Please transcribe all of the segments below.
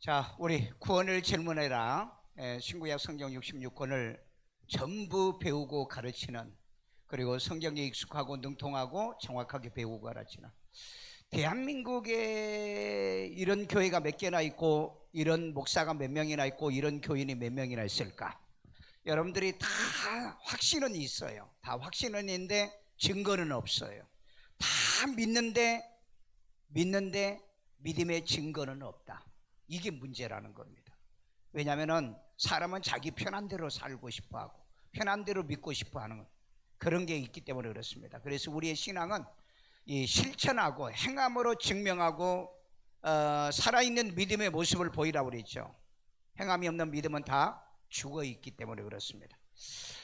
자, 우리 구원을 질문해라. 신구약 성경 66권을 전부 배우고 가르치는, 그리고 성경에 익숙하고 능통하고 정확하게 배우고 가르치는, 대한민국에 이런 교회가 몇 개나 있고 이런 목사가 몇 명이나 있고 이런 교인이 몇 명이나 있을까? 여러분들이 다 확신은 있어요. 다 확신은 있는데 증거는 없어요. 다 믿는데 믿음의 증거는 없다. 이게 문제라는 겁니다. 왜냐하면 사람은 자기 편한 대로 살고 싶어하고 편한 대로 믿고 싶어하는 그런 게 있기 때문에 그렇습니다. 그래서 우리의 신앙은 이 실천하고 행함으로 증명하고 살아있는 믿음의 모습을 보이라고 그랬죠. 행함이 없는 믿음은 다 죽어있기 때문에 그렇습니다.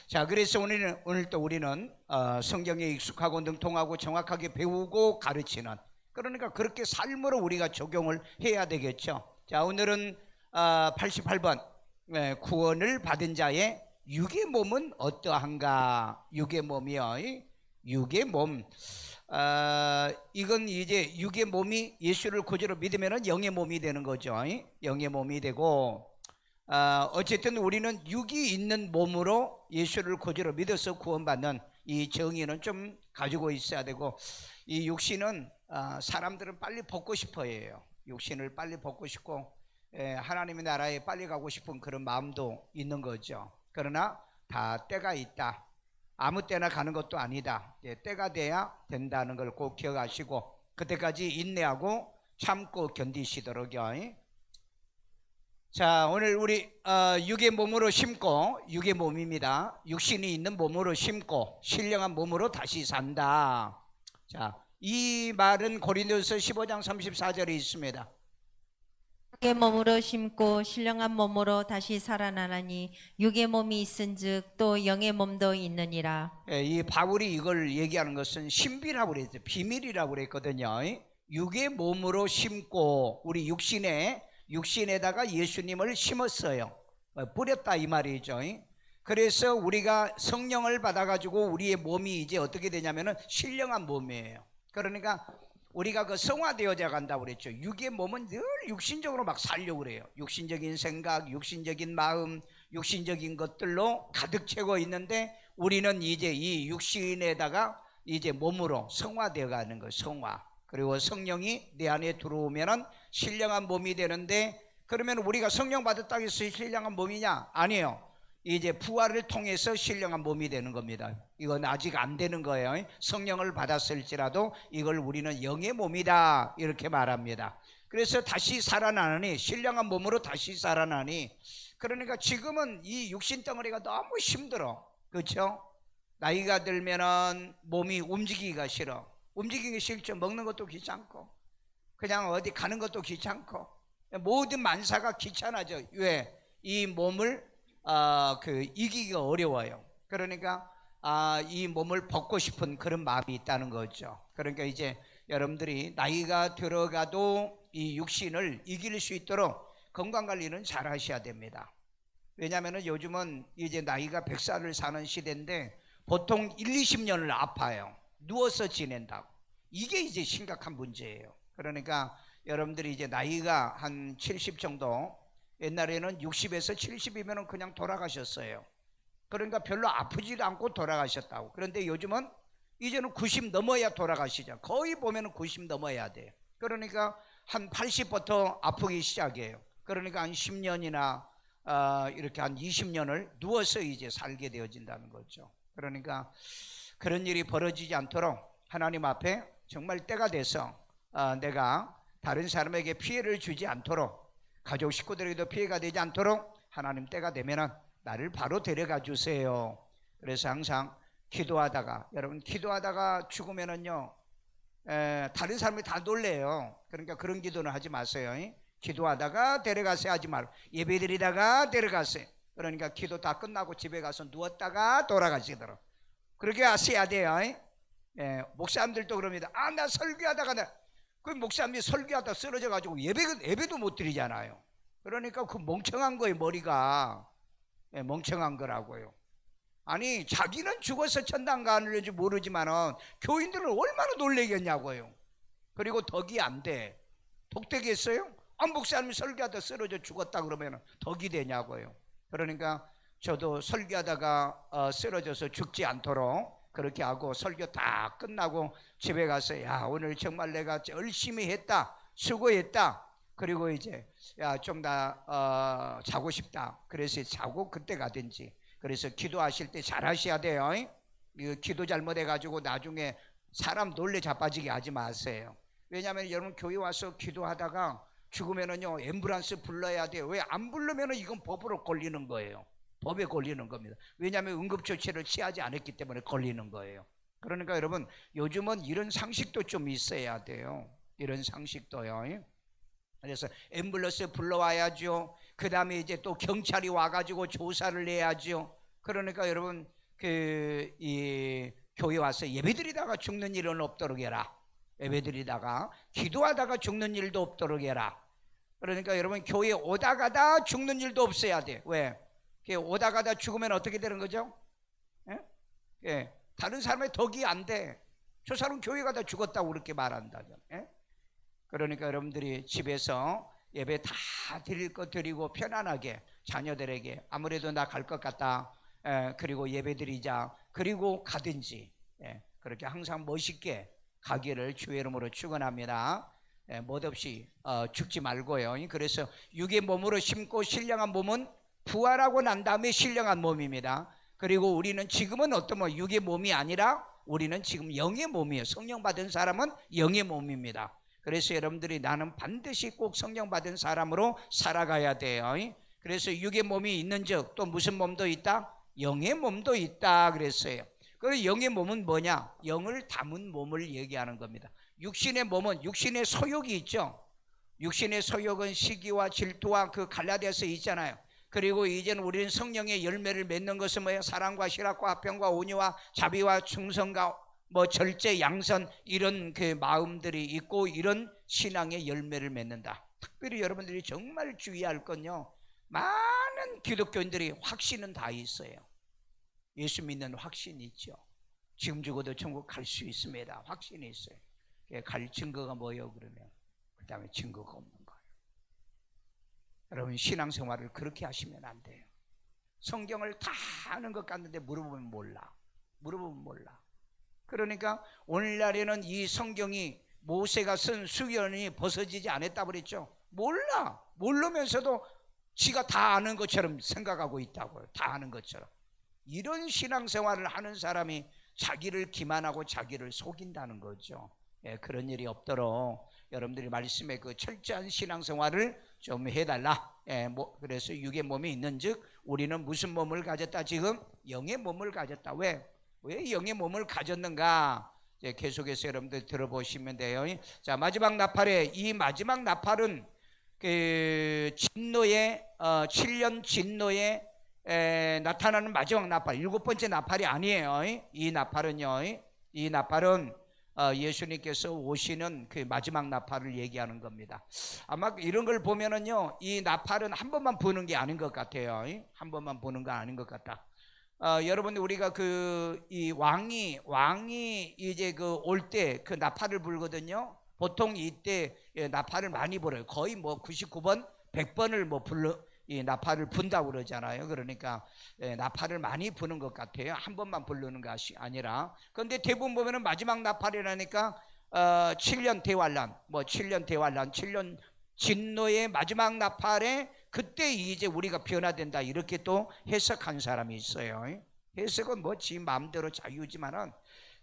자, 그래서 오늘 또 우리는 성경에 익숙하고 능통하고 정확하게 배우고 가르치는, 그러니까 그렇게 삶으로 우리가 적용을 해야 되겠죠. 자, 오늘은 88번 구원을 받은 자의 육의 몸은 어떠한가? 육의 몸이요. 육의 몸. 이건 이제 육의 몸이 예수를 구주로 믿으면 영의 몸이 되는 거죠. 영의 몸이 되고, 어쨌든 우리는 육이 있는 몸으로 예수를 구주로 믿어서 구원받는 이 정의는 좀 가지고 있어야 되고, 이 육신은 사람들은 빨리 벗고 싶어 해요. 육신을 빨리 벗고 싶고 하나님의 나라에 빨리 가고 싶은 그런 마음도 있는 거죠. 그러나 다 때가 있다. 아무 때나 가는 것도 아니다. 때가 돼야 된다는 걸 꼭 기억하시고 그때까지 인내하고 참고 견디시도록요. 자, 오늘 우리 육의 몸으로 심고, 육의 몸입니다. 육신이 있는 몸으로 심고 신령한 몸으로 다시 산다. 자, 이 말은 고린도서 15장 34절에 있습니다. 육의 몸으로 심고 신령한 몸으로 다시 살아나나니 육의 몸이 있은즉 또 영의 몸도 있느니라. 이 바울이 이걸 얘기하는 것은 신비라고 그랬죠. 비밀이라고 그랬거든요. 육의 몸으로 심고, 우리 육신에다가 예수님을 심었어요. 뿌렸다 이 말이죠. 그래서 우리가 성령을 받아가지고 우리의 몸이 이제 어떻게 되냐면은 신령한 몸이에요. 그러니까 우리가 그 성화되어져 간다고 그랬죠. 육의 몸은 늘 육신적으로 막 살려고 그래요. 육신적인 생각, 육신적인 마음, 육신적인 것들로 가득 채고 있는데 우리는 이제 이 육신에다가 이제 몸으로 성화되어 가는 거예요. 성화. 그리고 성령이 내 안에 들어오면은 신령한 몸이 되는데, 그러면 우리가 성령 받았다고 해서 신령한 몸이냐? 아니에요. 이제 부활을 통해서 신령한 몸이 되는 겁니다. 이건 아직 안 되는 거예요. 성령을 받았을지라도 이걸 우리는 영의 몸이다 이렇게 말합니다. 그래서 다시 살아나니, 신령한 몸으로 다시 살아나니, 그러니까 지금은 이 육신 덩어리가 너무 힘들어. 그렇죠? 나이가 들면은 몸이 움직이기가 싫어. 움직이기 싫죠. 먹는 것도 귀찮고 그냥 어디 가는 것도 귀찮고 모든 만사가 귀찮아져. 왜? 이 몸을 이기기가 어려워요. 그러니까 이 몸을 벗고 싶은 그런 마음이 있다는 거죠. 그러니까 이제 여러분들이 나이가 들어가도 이 육신을 이길 수 있도록 건강관리는 잘 하셔야 됩니다. 왜냐하면 요즘은 이제 나이가 100살을 사는 시대인데 보통 1-20년을 아파요. 누워서 지낸다고. 이게 이제 심각한 문제예요. 그러니까 여러분들이 이제 나이가 한 70 정도, 옛날에는 60에서 70이면 그냥 돌아가셨어요. 그러니까 별로 아프지도 않고 돌아가셨다고. 그런데 요즘은 이제는 90 넘어야 돌아가시죠. 거의 보면 90 넘어야 돼요. 그러니까 한 80부터 아프기 시작해요. 그러니까 한 10년이나 이렇게 한 20년을 누워서 이제 살게 되어진다는 거죠. 그러니까 그런 일이 벌어지지 않도록 하나님 앞에 정말 때가 돼서 내가 다른 사람에게 피해를 주지 않도록, 가족 식구들에게도 피해가 되지 않도록 하나님 때가 되면은 나를 바로 데려가 주세요. 그래서 항상 기도하다가, 여러분 기도하다가 죽으면은요 다른 사람이 다 놀래요. 그러니까 그런 기도는 하지 마세요. 기도하다가 데려가세요 하지 말고 예배드리다가 데려가세요. 그러니까 기도 다 끝나고 집에 가서 누웠다가 돌아가시더라고요. 그렇게 하셔야 돼요. 목사님들도 그럽니다. 나 설교하다가 그 목사님이 설교하다 쓰러져 가지고 예배도 못 드리잖아요. 그러니까 그 멍청한 거예요. 머리가 멍청한 거라고요. 아니 자기는 죽어서 천당 가는지 모르지만은 교인들은 얼마나 놀래겠냐고요. 그리고 덕이 안 돼. 독되겠어요? 목사님 설교하다 쓰러져 죽었다 그러면 덕이 되냐고요. 그러니까 저도 설교하다가 쓰러져서 죽지 않도록 그렇게 하고 설교 다 끝나고 집에 가서 야 오늘 정말 내가 열심히 했다, 수고했다. 그리고 이제 야 좀 더 자고 싶다. 그래서 자고 그때 가든지. 그래서 기도하실 때 잘 하셔야 돼요. 이거 기도 잘못해가지고 나중에 사람 놀래 자빠지게 하지 마세요. 왜냐하면 여러분 교회 와서 기도하다가 죽으면은요 앰뷸런스 불러야 돼요. 왜 안 부르면은 이건 법으로 걸리는 거예요. 법에 걸리는 겁니다. 왜냐하면 응급조치를 취하지 않았기 때문에 걸리는 거예요. 그러니까 여러분 요즘은 이런 상식도 좀 있어야 돼요. 이런 상식도요. 그래서 앰뷸런스 불러와야죠. 그 다음에 이제 또 경찰이 와가지고 조사를 해야죠. 그러니까 여러분 이 교회 와서 예배드리다가 죽는 일은 없도록 해라. 예배드리다가 기도하다가 죽는 일도 없도록 해라. 그러니까 여러분 교회 오다 가다 죽는 일도 없어야 돼. 왜? 오다 가다 죽으면 어떻게 되는 거죠? 예? 다른 사람의 덕이 안 돼. 저 사람 교회 가다 죽었다고 그렇게 말한다. 그러니까 여러분들이 집에서 예배 다 드릴 것 드리고 편안하게 자녀들에게 아무래도 나 갈 것 같다. 그리고 예배 드리자. 그리고 가든지 그렇게 항상 멋있게 가기를 주의 이름으로 축원합니다. 멋없이 죽지 말고요. 그래서 육의 몸으로 심고 신령한 몸은 부활하고 난 다음에 신령한 몸입니다. 그리고 우리는 지금은 어떤 뭐 육의 몸이 아니라 우리는 지금 영의 몸이에요. 성령 받은 사람은 영의 몸입니다. 그래서 여러분들이 나는 반드시 꼭 성령 받은 사람으로 살아가야 돼요. 그래서 육의 몸이 있는즉 또 무슨 몸도 있다? 영의 몸도 있다 그랬어요. 그 영의 몸은 뭐냐? 영을 담은 몸을 얘기하는 겁니다. 육신의 몸은 육신의 소욕이 있죠. 육신의 소욕은 시기와 질투와 그 갈라디아서 있잖아요. 그리고 이제는 우리는 성령의 열매를 맺는 것은 뭐예요? 사랑과 실학과 화평과 온유와 자비와 충성과 뭐 절제, 양선 이런 그 마음들이 있고 이런 신앙의 열매를 맺는다. 특별히 여러분들이 정말 주의할 건요. 많은 기독교인들이 확신은 다 있어요. 예수 믿는 확신이 있죠. 지금 죽어도 천국 갈 수 있습니다. 확신이 있어요. 갈 증거가 뭐예요? 그러면 그 다음에 증거가 없는 거예요. 여러분 신앙생활을 그렇게 하시면 안 돼요. 성경을 다 아는 것 같는데 물어보면 몰라. 그러니까 오늘날에는 이 성경이 모세가 쓴 수견이 벗어지지 않았다고 그랬죠. 몰라. 모르면서도 지가 다 아는 것처럼 생각하고 있다고요. 다 아는 것처럼. 이런 신앙생활을 하는 사람이 자기를 기만하고 자기를 속인다는 거죠. 그런 일이 없도록 여러분들이 말씀에 그 철저한 신앙생활을 좀 해달라. 그래서 육의 몸이 있는즉 우리는 무슨 몸을 가졌다? 지금 영의 몸을 가졌다. 왜 영의 몸을 가졌는가? 계속해서 여러분들 들어보시면 돼요. 자, 마지막 나팔에 이 마지막 나팔은 그 진노의 7년 진노에 나타나는 마지막 나팔, 7번째 나팔이 아니에요. 이 나팔은 예수님께서 오시는 그 마지막 나팔을 얘기하는 겁니다. 아마 이런 걸 보면은요, 이 나팔은 한 번만 부는 게 아닌 것 같아요. 한 번만 부는 건 아닌 것 같다. 여러분 우리가 이 왕이 이제 올 때 그 나팔을 불거든요. 보통 이때 나팔을 많이 불어요. 거의 뭐 99번, 100번을 뭐 이 나팔을 분다고 그러잖아요. 그러니까 나팔을 많이 부는 것 같아요. 한 번만 부르는 것이 아니라. 그런데 대부분 보면은 마지막 나팔이라니까 7년 대환란, 7년 진노의 마지막 나팔에 그때 이제 우리가 변화된다 이렇게 또 해석한 사람이 있어요. 해석은 지 마음대로 자유지만은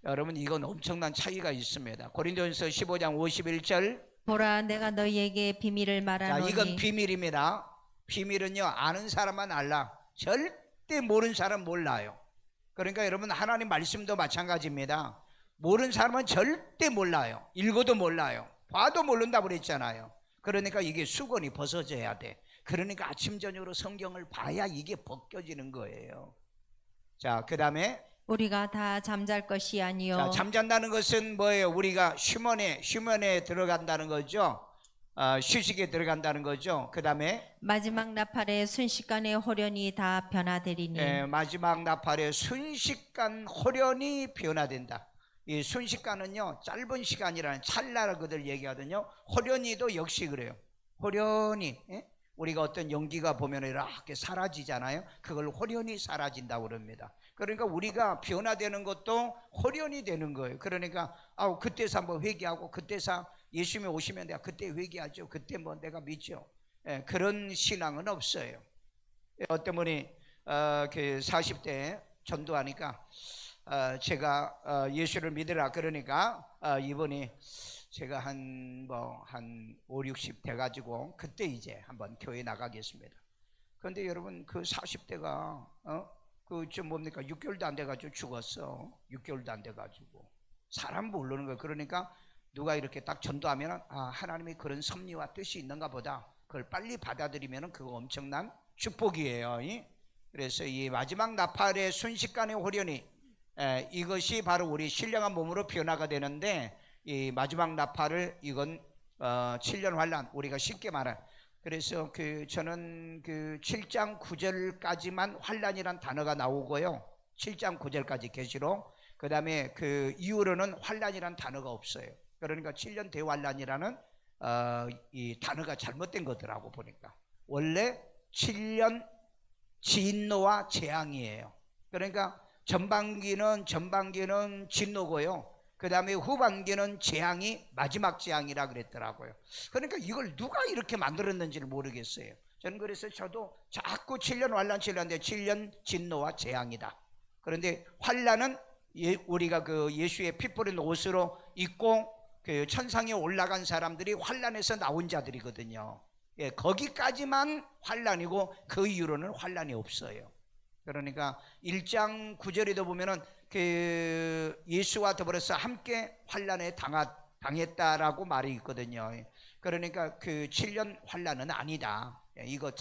여러분 이건 엄청난 차이가 있습니다. 고린도전서 15장 51절. 보라 내가 너희에게 비밀을 말하노니. 이건 비밀입니다. 비밀은요 아는 사람만 알라. 절대 모르는 사람 몰라요. 그러니까 여러분 하나님 말씀도 마찬가지입니다. 모르는 사람은 절대 몰라요. 읽어도 몰라요. 봐도 모른다고 그랬잖아요. 그러니까 이게 수건이 벗어져야 돼. 그러니까 아침 저녁으로 성경을 봐야 이게 벗겨지는 거예요. 자, 그 다음에 우리가 다 잠잘 것이 아니요. 자, 잠잔다는 것은 뭐예요? 우리가 휴먼에 들어간다는 거죠. 휴식에 들어간다는 거죠. 그 다음에 마지막 나팔에 순식간에 호련히 다 변화되리니. 마지막 나팔에 순식간 호련히 변화된다. 이 순식간은요 짧은 시간이라는 찰나라고들 얘기하거든요. 호련히도 역시 그래요. 호련히, 예? 우리가 어떤 연기가 보면 이렇게 사라지잖아요. 그걸 호련히 사라진다고 그럽니다. 그러니까 우리가 변화되는 것도 호련히 되는 거예요. 그러니까 그때서 한번 회개하고, 그때서 예수님이 오시면 내가 그때 회개하죠. 그때 뭐 내가 믿죠. 예, 그런 신앙은 없어요. 어떤 분이 그 40대 전도하니까 제가 예수를 믿으라 그러니까 이분이 제가 한 5, 60 돼가지고 그때 이제 한번 교회 나가겠습니다. 그런데 여러분 그 40대가 그좀 뭡니까 6개월도 안 돼가지고 죽었어. 6개월도 안 돼가지고 사람 모르는 거예요. 그러니까 누가 이렇게 딱 전도하면 하나님이 그런 섭리와 뜻이 있는가 보다. 그걸 빨리 받아들이면 그거 엄청난 축복이에요. 그래서 이 마지막 나팔의 순식간의 호련히 이것이 바로 우리 신령한 몸으로 변화가 되는데, 이 마지막 나팔을 이건 7년 환란, 우리가 쉽게 말해. 그래서 저는 그 7장 9절까지만 환란이란 단어가 나오고요. 7장 9절까지 계시록. 그 다음에 그 이후로는 환란이란 단어가 없어요. 그러니까 7년 대환란이라는 이 단어가 잘못된 거더라고 보니까. 원래 7년 진노와 재앙이에요. 그러니까 전반기는 진노고요. 그 다음에 후반기는 재앙이 마지막 재앙이라 그랬더라고요. 그러니까 이걸 누가 이렇게 만들었는지를 모르겠어요. 저는 그래서 저도 자꾸 7년 환란 7년인데 7년 진노와 재앙이다. 그런데 환란은 우리가 그 예수의 피 뿌린 옷으로 입고 그 천상에 올라간 사람들이 환란에서 나온 자들이거든요. 예, 거기까지만 환란이고 그 이후로는 환란이 없어요. 그러니까 1장 9절에도 보면은 그 예수와 더불어서 함께 환란에 당했다라고 말이 있거든요. 그러니까 그 7년 환란은 아니다. 이거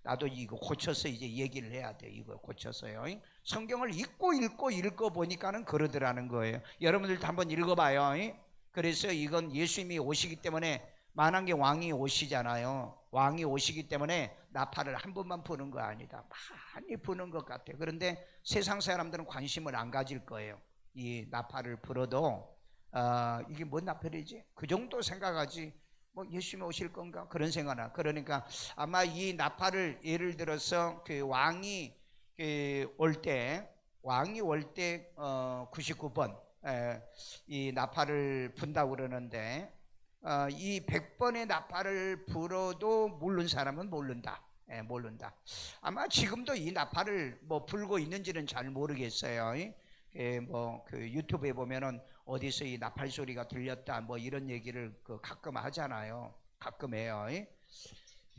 나도 이거 고쳐서 이제 얘기를 해야 돼. 이거 고쳐서요. 성경을 읽고 보니까는 그러더라는 거예요. 여러분들도 한번 읽어봐요. 그래서 이건 예수님이 오시기 때문에, 만왕의 왕이 오시잖아요. 왕이 오시기 때문에 나팔을 한 번만 부는 거 아니다. 많이 부는 것 같아요. 그런데 세상 사람들은 관심을 안 가질 거예요. 이 나팔을 불어도 이게 뭔 나팔이지? 그 정도 생각하지 뭐 예수님이 오실 건가? 그런 생각나. 그러니까 아마 이 나팔을 예를 들어서 그 왕이 올 때 99번 이 나팔을 분다고 그러는데, 이 100번의 나팔을 불어도 모르는 사람은 모른다. 모른다. 아마 지금도 이 나팔을 뭐 불고 있는지는 잘 모르겠어요. 뭐 그 유튜브에 보면은 어디서 이 나팔 소리가 들렸다 뭐 이런 얘기를 가끔 하잖아요. 가끔 해요.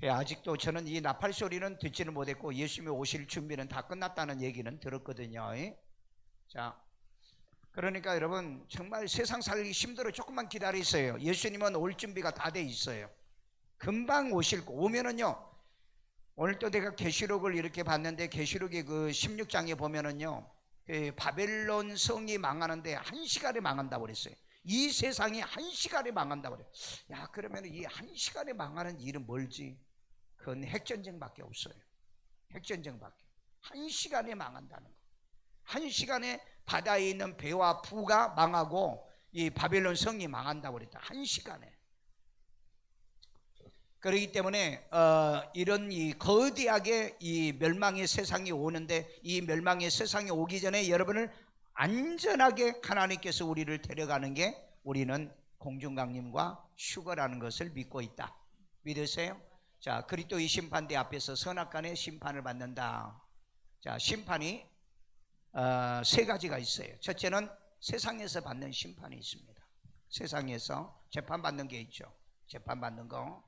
아직도 저는 이 나팔 소리는 듣지는 못했고 예수님이 오실 준비는 다 끝났다는 얘기는 들었거든요. 자, 그러니까 여러분 정말 세상 살기 힘들어. 조금만 기다리세요. 예수님은 올 준비가 다 돼 있어요. 금방 오실 거. 오면은요, 오늘 또 내가 계시록을 이렇게 봤는데 계시록의 그 16장에 보면은요, 바벨론 성이 망하는데 1시간에 망한다고 그랬어요. 이 세상이 1시간에 망한다고 그래요. 야, 그러면 이 1시간에 망하는 일은 뭘지? 그건 핵전쟁밖에 없어요. 핵전쟁밖에. 1시간에 망한다는 거. 1시간에 바다에 있는 배와 부가 망하고 이 바벨론 성이 망한다고 그랬다. 1시간에. 그렇기 때문에 이런 이 거대하게 이 멸망의 세상이 오는데, 이 멸망의 세상이 오기 전에 여러분을 안전하게 하나님께서 우리를 데려가는 게 우리는 공중강림과 휴거라는 것을 믿고 있다. 믿으세요? 자, 그리스도의 심판대 앞에서 선악간의 심판을 받는다. 자, 심판이 세 가지가 있어요. 첫째는 세상에서 받는 심판이 있습니다. 세상에서 재판받는 게 있죠. 재판받는 거.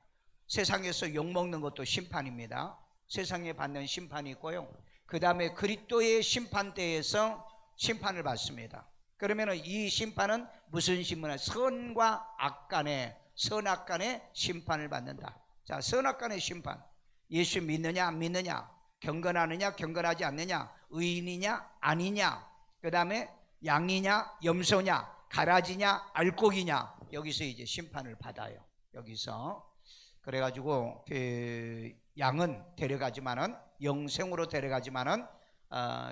세상에서 욕먹는 것도 심판입니다. 세상에 받는 심판이 있고요. 그 다음에 그리스도의 심판대에서 심판을 받습니다. 그러면 이 심판은 무슨 심판이냐? 선과 악 간의, 선악 간의 심판을 받는다. 자, 선악 간의 심판. 예수 믿느냐 안 믿느냐, 경건하느냐 경건하지 않느냐, 의인이냐 아니냐, 그 다음에 양이냐 염소냐, 가라지냐 알곡이냐, 여기서 이제 심판을 받아요. 여기서. 그래가지고 그 양은 데려가지만은 영생으로 데려가지만은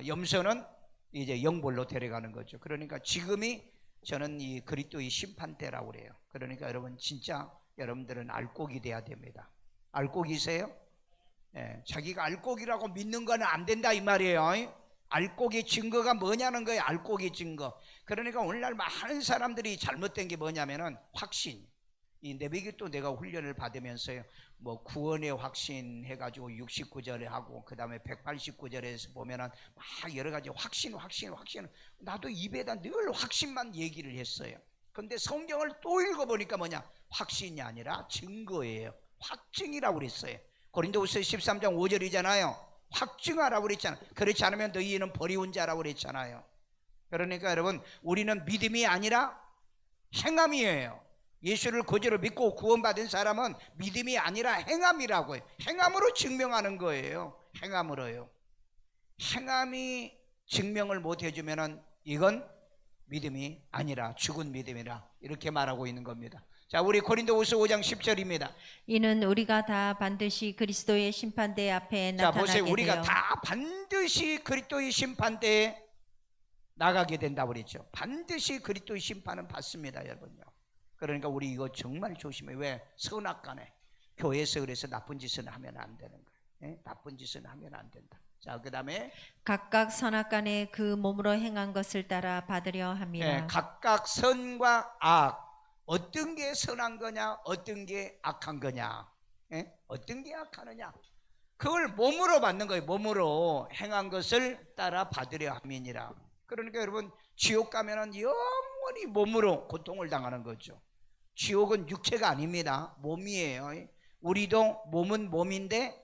염소는 이제 영벌로 데려가는 거죠. 그러니까 지금이 저는 이 그리스도의 심판 때라고 그래요. 그러니까 여러분 진짜 여러분들은 알곡이 돼야 됩니다. 알곡이세요? 예, 자기가 알곡이라고 믿는 거는 안 된다 이 말이에요. 알곡의 증거가 뭐냐는 거예요. 알곡의 증거. 그러니까 오늘날 많은 사람들이 잘못된 게 뭐냐면은 확신. 이 내비기 또 내가 훈련을 받으면서요, 뭐 구원의 확신 해가지고 69절에 하고 그 다음에 189절에서 보면은 막 여러 가지 확신. 나도 입에다 늘 확신만 얘기를 했어요. 근데 성경을 또 읽어보니까 뭐냐? 확신이 아니라 증거예요. 확증이라고 그랬어요. 고린도후서 13장 5절이잖아요. 확증하라고 그랬잖아요. 그렇지 않으면 너희는 버리운 자라고 그랬잖아요. 그러니까 여러분, 우리는 믿음이 아니라 행함이에요. 예수를 거저로 믿고 구원받은 사람은 믿음이 아니라 행함이라고요. 행함으로 증명하는 거예요. 행함으로요. 행함이 증명을 못 해주면은 이건 믿음이 아니라 죽은 믿음이라 이렇게 말하고 있는 겁니다. 자, 우리 고린도후서 5장 10절입니다. 이는 우리가 다 반드시 그리스도의 심판대 앞에 자, 나타나게 보세요. 우리가 되어 다 반드시 그리스도의 심판대에 나가게 된다고 그랬죠. 반드시 그리스도의 심판은 받습니다, 여러분요. 그러니까 우리 이거 정말 조심해. 왜? 선악간에 교회에서 그래서 나쁜 짓은 하면 안 되는 거예요. 예? 나쁜 짓은 하면 안 된다. 자, 그 다음에 각각 선악간에 그 몸으로 행한 것을 따라 받으려 함이라. 예, 각각 선과 악, 어떤 게 선한 거냐, 어떤 게 악한 거냐, 예? 어떤 게 악하느냐, 그걸 몸으로 받는 거예요. 몸으로 행한 것을 따라 받으려 함이니라. 그러니까 여러분, 지옥 가면은 영원히 몸으로 고통을 당하는 거죠. 지옥은 육체가 아닙니다. 몸이에요. 우리도 몸은 몸인데,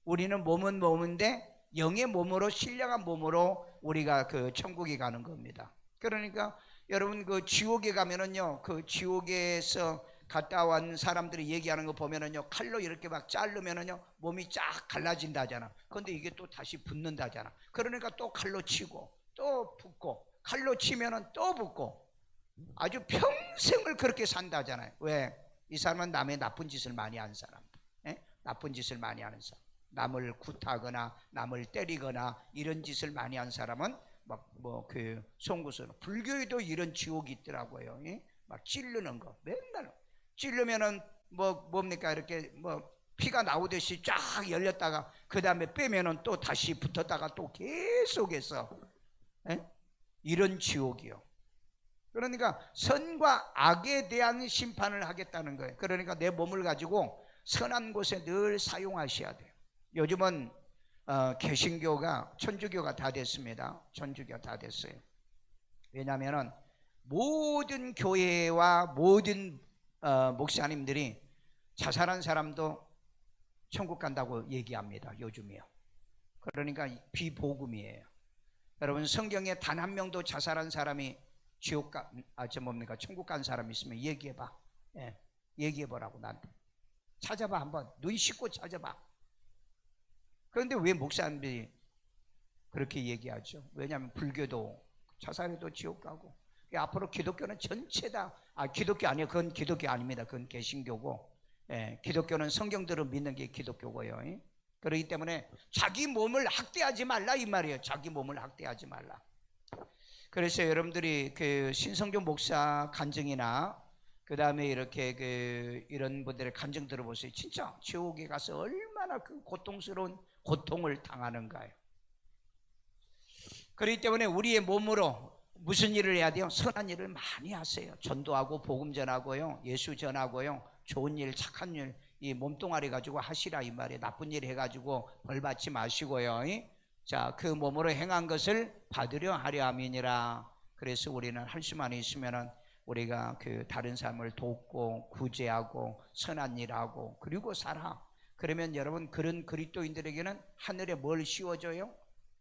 우리는 몸은 몸인데 영의 몸으로, 신령한 몸으로 우리가 그 천국에 가는 겁니다. 그러니까 여러분, 그 지옥에 가면은요, 그 지옥에서 갔다 온 사람들이 얘기하는 거 보면은요, 칼로 이렇게 막 자르면은요 몸이 쫙 갈라진다잖아. 근데 이게 또 다시 붙는다잖아. 그러니까 또 칼로 치고 또 붓고, 칼로 치면은 또 붓고, 아주 평생을 그렇게 산다잖아요. 왜? 이 사람은 남의 나쁜 짓을 많이 하는 사람, 예? 나쁜 짓을 많이 하는 사람, 남을 굿하거나 남을 때리거나 이런 짓을 많이 한 사람은 막 뭐 그 송구스러워. 불교에도 이런 지옥이 있더라고요. 예? 막 찌르는 거, 맨날 찌르면은 뭡니까, 이렇게 뭐 피가 나오듯이 쫙 열렸다가 그 다음에 빼면은 또 다시 붙었다가 또 계속해서, 예? 이런 지옥이요. 그러니까 선과 악에 대한 심판을 하겠다는 거예요. 그러니까 내 몸을 가지고 선한 곳에 늘 사용하셔야 돼요. 요즘은 개신교가, 천주교가 다 됐습니다. 천주교가 다 됐어요. 왜냐하면 모든 교회와 모든 목사님들이 자살한 사람도 천국 간다고 얘기합니다. 요즘이요. 그러니까 비복음이에요. 여러분, 성경에 단 한 명도 자살한 사람이 천국 간 사람이 있으면 얘기해봐. 예, 얘기해보라고. 나한테 찾아봐. 한번 눈 씻고 찾아봐. 그런데 왜 목사님들이 그렇게 얘기하죠? 왜냐하면 불교도 자살해도 지옥 가고, 앞으로 기독교는 전체 다, 기독교 아니에요. 그건 기독교 아닙니다. 그건 개신교고, 예, 기독교는 성경대로 믿는 게 기독교고요. 예? 그렇기 때문에 자기 몸을 학대하지 말라 이 말이에요. 자기 몸을 학대하지 말라. 그래서 여러분들이 그 신성교 목사 간증이나 그 다음에 이렇게 이런 분들의 간증 들어보세요. 진짜 지옥에 가서 얼마나 그 고통스러운 고통을 당하는가요. 그렇기 때문에 우리의 몸으로 무슨 일을 해야 돼요? 선한 일을 많이 하세요. 전도하고 복음 전하고요, 예수 전하고요, 좋은 일, 착한 일, 이 몸뚱아리 가지고 하시라 이 말이에요. 나쁜 일 해가지고 벌 받지 마시고요. 자, 그 몸으로 행한 것을 받으려 하려 함이니라. 그래서 우리는 할 수만 있으면은 우리가 그 다른 사람을 돕고 구제하고 선한 일하고 그리고 살아. 그러면 여러분, 그런 그리스도인들에게는 하늘에 뭘 씌워줘요?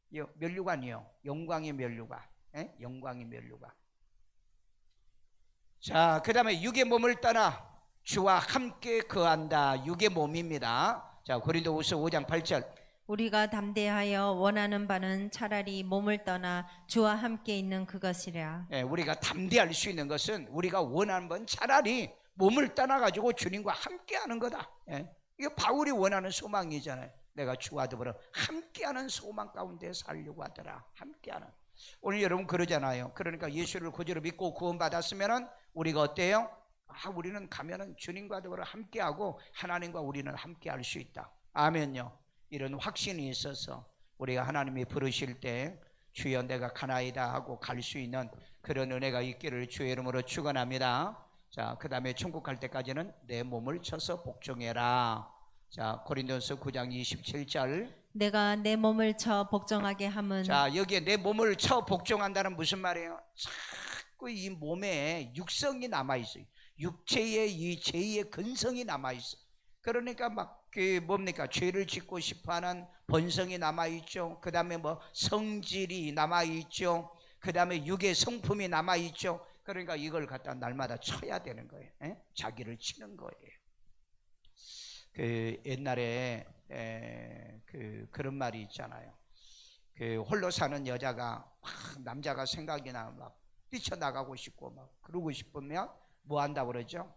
면류관이요. 영광의 면류관. 예? 영광의 면류관. 자, 그 다음에 육의 몸을 따라 주와 함께 거한다. 육의 몸입니다. 자, 고린도후서 5장 8절. 우리가 담대하여 원하는 바는 차라리 몸을 떠나 주와 함께 있는 그것이라. 예, 우리가 담대할 수 있는 것은 우리가 원하는 건 차라리 몸을 떠나가지고 주님과 함께하는 거다. 예? 이게 바울이 원하는 소망이잖아요. 내가 주와 더불어 함께하는 소망 가운데 살려고 하더라. 함께하는. 오늘 여러분 그러잖아요. 그러니까 예수를 구주로 믿고 구원받았으면 우리가 어때요? 우리는 가면은 주님과 더불어 함께하고 하나님과 우리는 함께할 수 있다. 아멘요. 이런 확신이 있어서 우리가 하나님이 부르실 때 주여 내가 가나이다 하고 갈 수 있는 그런 은혜가 있기를 주의 이름으로 축원합니다. 자, 그 다음에 천국 갈 때까지는 내 몸을 쳐서 복종해라. 자, 고린도서 9장 27절. 내가 내 몸을 쳐 복종하게 함은 자, 여기에 내 몸을 쳐 복종한다는 무슨 말이에요? 자꾸 이 몸에 육성이 남아있어요. 육체의 이 죄의 근성이 남아있어요. 그러니까 막 그 뭡니까? 죄를 짓고 싶어하는 본성이 남아있죠. 그 다음에 뭐 성질이 남아있죠. 그 다음에 육의 성품이 남아있죠. 그러니까 이걸 갖다 날마다 쳐야 되는 거예요. 자기를 치는 거예요. 그 옛날에 그런 말이 있잖아요. 그 홀로 사는 여자가 막 남자가 생각이 나 막 뛰쳐나가고 싶고 막 그러고 싶으면 뭐 한다고 그러죠?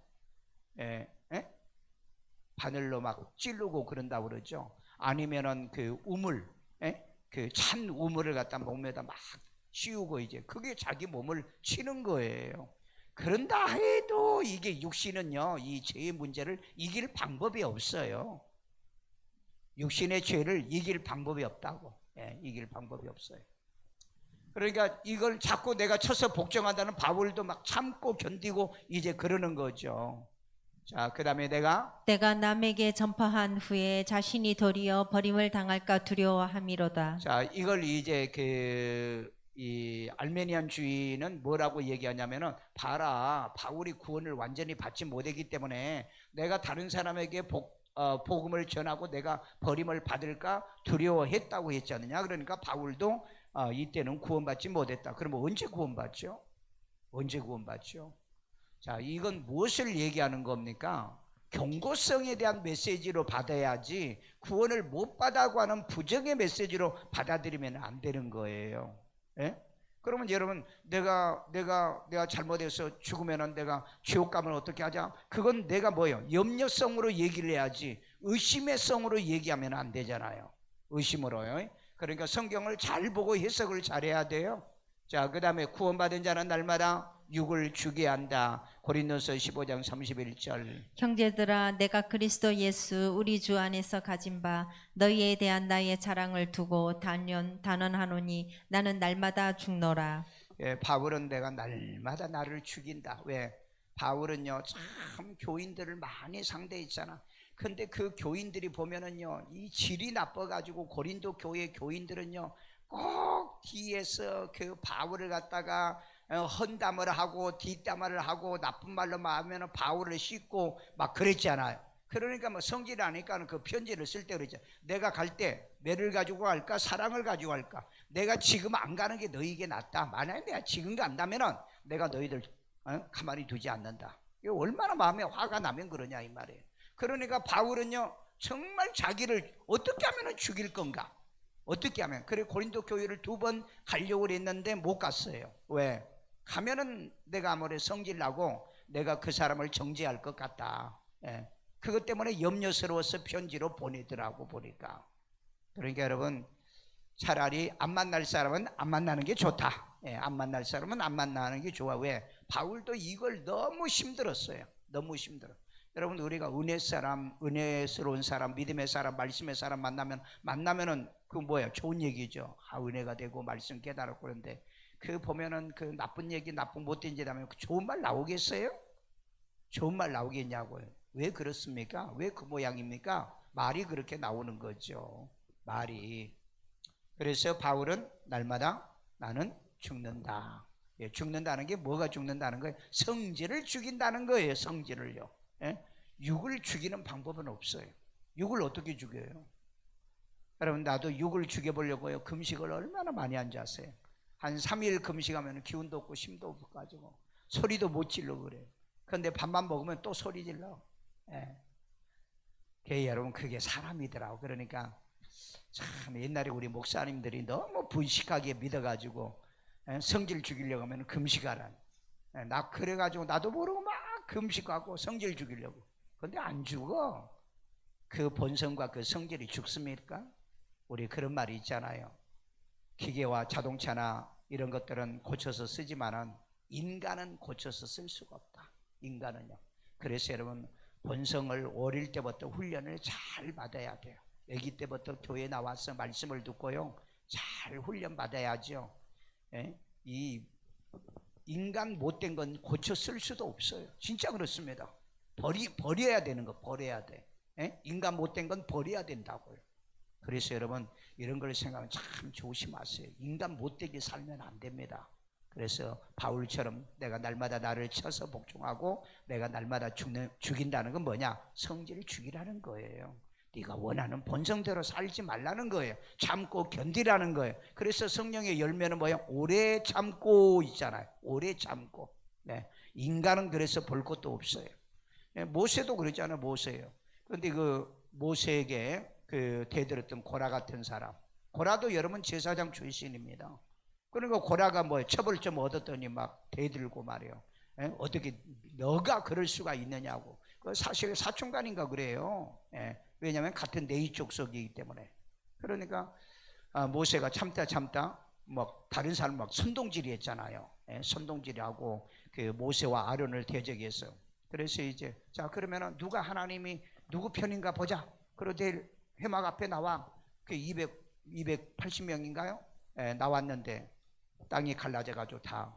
바늘로 막 찌르고 그런다고 그러죠. 아니면은 그 우물, 그 찬 우물을 갖다 몸에다 막 씌우고 이제 그게 자기 몸을 치는 거예요. 그런다 해도 이게 육신은요, 이 죄의 문제를 이길 방법이 없어요. 육신의 죄를 이길 방법이 없다고. 이길 방법이 없어요. 그러니까 이걸 자꾸 내가 쳐서 복종한다는 바울도 막 참고 견디고 이제 그러는 거죠. 자, 그 다음에 내가 남에게 전파한 후에 자신이 도리어 버림을 당할까 두려워함이로다. 자, 이걸 이제 이 알메니안 주의는 뭐라고 얘기하냐면은 봐라, 바울이 구원을 완전히 받지 못했기 때문에 내가 다른 사람에게 복음을 전하고 내가 버림을 받을까 두려워했다고 했지 않느냐. 그러니까 바울도 이때는 구원받지 못했다. 그러면 언제 구원받죠? 언제 구원받죠? 자, 이건 무엇을 얘기하는 겁니까? 경고성에 대한 메시지로 받아야지 구원을 못 받아고 하는 부정의 메시지로 받아들이면 안 되는 거예요. 그러면 여러분 내가 잘못해서 죽으면은 내가 지옥 가면 어떻게 하자? 그건 내가 뭐예요? 염려성으로 얘기를 해야지 의심의 성으로 얘기하면 안 되잖아요. 의심으로요. 그러니까 성경을 잘 보고 해석을 잘해야 돼요. 자, 그 다음에 구원받은 자는 날마다 육을 죽게 한다. 고린도서 15장 31절. 형제들아 내가 그리스도 예수 우리 주 안에서 가진 바 너희에 대한 나의 자랑을 두고 단언하노니 나는 날마다 죽노라. 바울은 내가 날마다 나를 죽인다. 왜? 바울은요 참 교인들을 많이 상대했잖아. 근데 그 교인들이 보면은요 이 질이 나빠가지고 고린도 교회 교인들은요 꼭 뒤에서 그 바울을 갖다가 헌담을 하고 뒷담화를 하고 나쁜 말로 하면 바울을 씻고 막 그랬잖아요. 그러니까 뭐 성질 아니까 그 편지를 쓸 때 그랬죠. 내가 갈 때 매를 가지고 갈까 사랑을 가지고 갈까. 내가 지금 안 가는 게 너희에게 낫다. 만약에 내가 지금 간다면은 내가 너희들 가만히 두지 않는다. 이거 얼마나 마음에 화가 나면 그러냐 이 말이에요. 그러니까 바울은요 정말 자기를 어떻게 하면 죽일 건가. 어떻게 하면. 그래 고린도 교회를 2번 가려고 했는데 못 갔어요. 왜? 가면은 내가 아무리 성질나고 내가 그 사람을 정죄할 것 같다. 그것 때문에 염려스러워서 편지로 보내더라고 보니까. 그러니까 여러분 차라리 안 만날 사람은 안 만나는 게 좋다. 안 만날 사람은 안 만나는 게 좋아. 왜? 바울도 이걸 너무 힘들었어요. 너무 힘들어. 여러분 우리가 은혜 사람, 은혜스러운 사람, 믿음의 사람, 말씀의 사람 만나면은 그 뭐야? 좋은 얘기죠. 은혜가 되고 말씀 깨달았고. 그런데 그 보면은 그 나쁜 얘기, 나쁜 못된 짓 하면 좋은 말 나오겠어요? 좋은 말 나오겠냐고요. 왜 그렇습니까? 왜 그 모양입니까? 말이 그렇게 나오는 거죠. 말이. 그래서 바울은 날마다 나는 죽는다. 죽는다는 게 뭐가 죽는다는 거예요? 성질을 죽인다는 거예요. 성질을요. 육을 죽이는 방법은 없어요. 육을 어떻게 죽여요? 여러분 나도 육을 죽여보려고요. 금식을 얼마나 많이 앉았어요. 한 3일 금식하면 기운도 없고 힘도 없고 가지고 소리도 못 질러 그래요. 그런데 밥만 먹으면 또 소리 질러. 여러분 그게 사람이더라고. 그러니까 참 옛날에 우리 목사님들이 너무 분식하게 믿어가지고 성질 죽이려고 하면 금식하란. 나 그래가지고 나도 모르고 막 금식하고 성질 죽이려고. 근데 안 죽어. 그 본성과 그 성질이 죽습니까? 우리 그런 말이 있잖아요. 기계와 자동차나 이런 것들은 고쳐서 쓰지만은 인간은 고쳐서 쓸 수가 없다. 인간은요. 그래서 여러분 본성을 어릴 때부터 훈련을 잘 받아야 돼요. 아기 때부터 교회 나와서 말씀을 듣고요, 잘 훈련 받아야죠. 예? 이 인간 못된 건 고쳐 쓸 수도 없어요. 진짜 그렇습니다. 버려야 되는 거 버려야 돼. 예? 인간 못된 건 버려야 된다고요. 그래서 여러분 이런 걸 생각하면 참 조심하세요. 인간 못되게 살면 안 됩니다. 그래서 바울처럼 내가 날마다 나를 쳐서 복종하고 내가 날마다 죽인다는 건 뭐냐? 성질을 죽이라는 거예요. 네가 원하는 본성대로 살지 말라는 거예요. 참고 견디라는 거예요. 그래서 성령의 열매는 뭐예요? 오래 참고 있잖아요. 오래 참고. 네. 인간은 그래서 볼 것도 없어요. 네. 모세도 그랬잖아요. 모세요. 그런데 그 모세에게 그 대들었던 고라 같은 사람, 고라도 여러분 제사장 출신입니다. 그러니까 고라가 뭐 처벌 좀 얻었더니 막 대들고 말이에요. 예? 어떻게 너가 그럴 수가 있느냐고. 그 사실 사촌간인가 그래요. 예. 왜냐하면 같은 네이 족속이기 때문에. 그러니까 모세가 참다 막 다른 사람 막 선동질이 했잖아요. 예? 선동질하고 그 모세와 아론을 대적해서. 그래서 이제 자 그러면은 누가 하나님이 누구 편인가 보자. 그러되 회막 앞에 나와. 그 280명인가요? 예, 나왔는데 땅이 갈라져가지고 다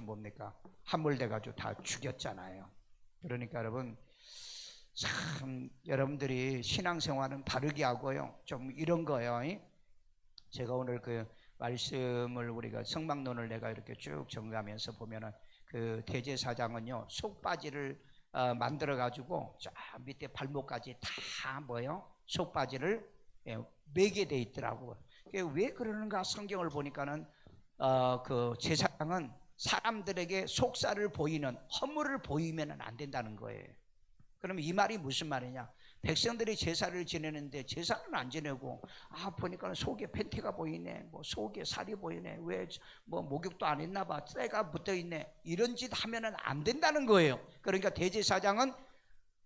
뭡니까? 함몰돼가지고 다 죽였잖아요. 그러니까 여러분 참 여러분들이 신앙생활은 바르게 하고요. 좀 이런 거요. 제가 오늘 그 말씀을 우리가 성막론을 내가 이렇게 쭉 정리하면서 보면은 그 대제사장은요 속바지를 만들어가지고 저 밑에 발목까지 다 뭐요? 속바지를 매게 돼 있더라고요. 왜 그러는가 성경을 보니까는 그 제사장은 사람들에게 속살을 보이는 허물을 보이면 안 된다는 거예요. 그러면 이 말이 무슨 말이냐? 백성들이 제사를 지내는데 제사는 안 지내고 보니까 속에 팬티가 보이네, 뭐 속에 살이 보이네, 왜 뭐 목욕도 안 했나 봐, 때가 붙어 있네, 이런 짓 하면은 안 된다는 거예요. 그러니까 대제사장은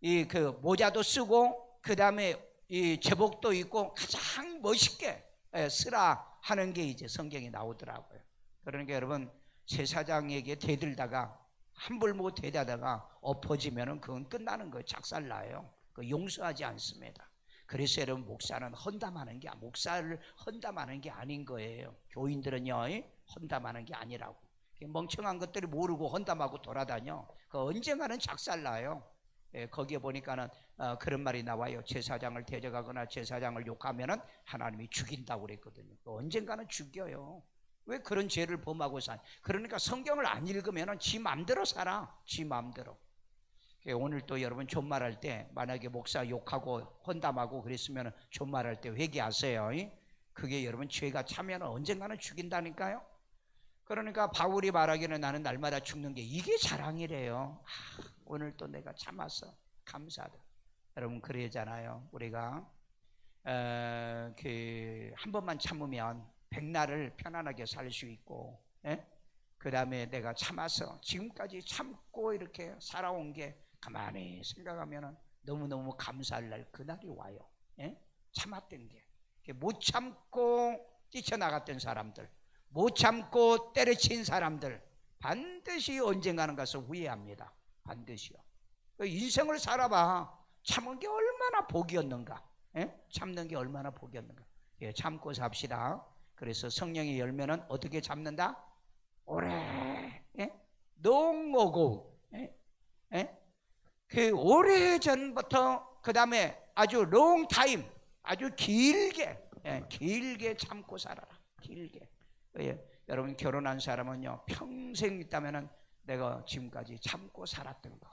이 그 모자도 쓰고 그 다음에 이 제복도 입고 가장 멋있게 쓰라 하는 게 이제 성경에 나오더라고요. 그러니까 여러분 제사장에게 대들다가 함부로 못 대다다가 엎어지면은 그건 끝나는 거예요. 작살나요. 그 용서하지 않습니다. 그래서 여러분 목사는 헌담하는 게 목사를 헌담하는 게 아닌 거예요. 교인들은요 헌담하는 게 아니라고. 멍청한 것들을 모르고 헌담하고 돌아다녀. 그 언젠가는 작살나요. 거기에 보니까는 그런 말이 나와요. 제사장을 대적하거나 제사장을 욕하면은 하나님이 죽인다고 그랬거든요. 언젠가는 죽여요. 왜 그런 죄를 범하고 살? 그러니까 성경을 안 읽으면은 지 맘대로 살아. 지 맘대로. 오늘 또 여러분 존말할 때 만약에 목사 욕하고 헌담하고 그랬으면 존말할 때 회개하세요. 그게 여러분 죄가 차면 언젠가는 죽인다니까요. 그러니까 바울이 말하기는 나는 날마다 죽는 게 이게 자랑이래요. 오늘 또 내가 참았어. 감사하다. 여러분 그러잖아요. 우리가 한 번만 참으면 백날을 편안하게 살 수 있고, 그 다음에 내가 참아서 지금까지 참고 이렇게 살아온 게 가만히 생각하면 너무너무 감사할 날 그날이 와요. 참았던 게 못 참고 뛰쳐나갔던 사람들, 못 참고 때려친 사람들 반드시 언젠가는 가서 후회합니다. 반드시요. 인생을 살아봐. 참은 게 얼마나 복이었는가. 참는 게 얼마나 복이었는가. 참고 삽시다. 그래서 성령의 열매는 어떻게 잡는다? 오래 농오고 그 오래 전부터 그 다음에 아주 롱타임 아주 길게 참고 살아라. 길게. 여러분 결혼한 사람은요 평생 있다면은 내가 지금까지 참고 살았던 거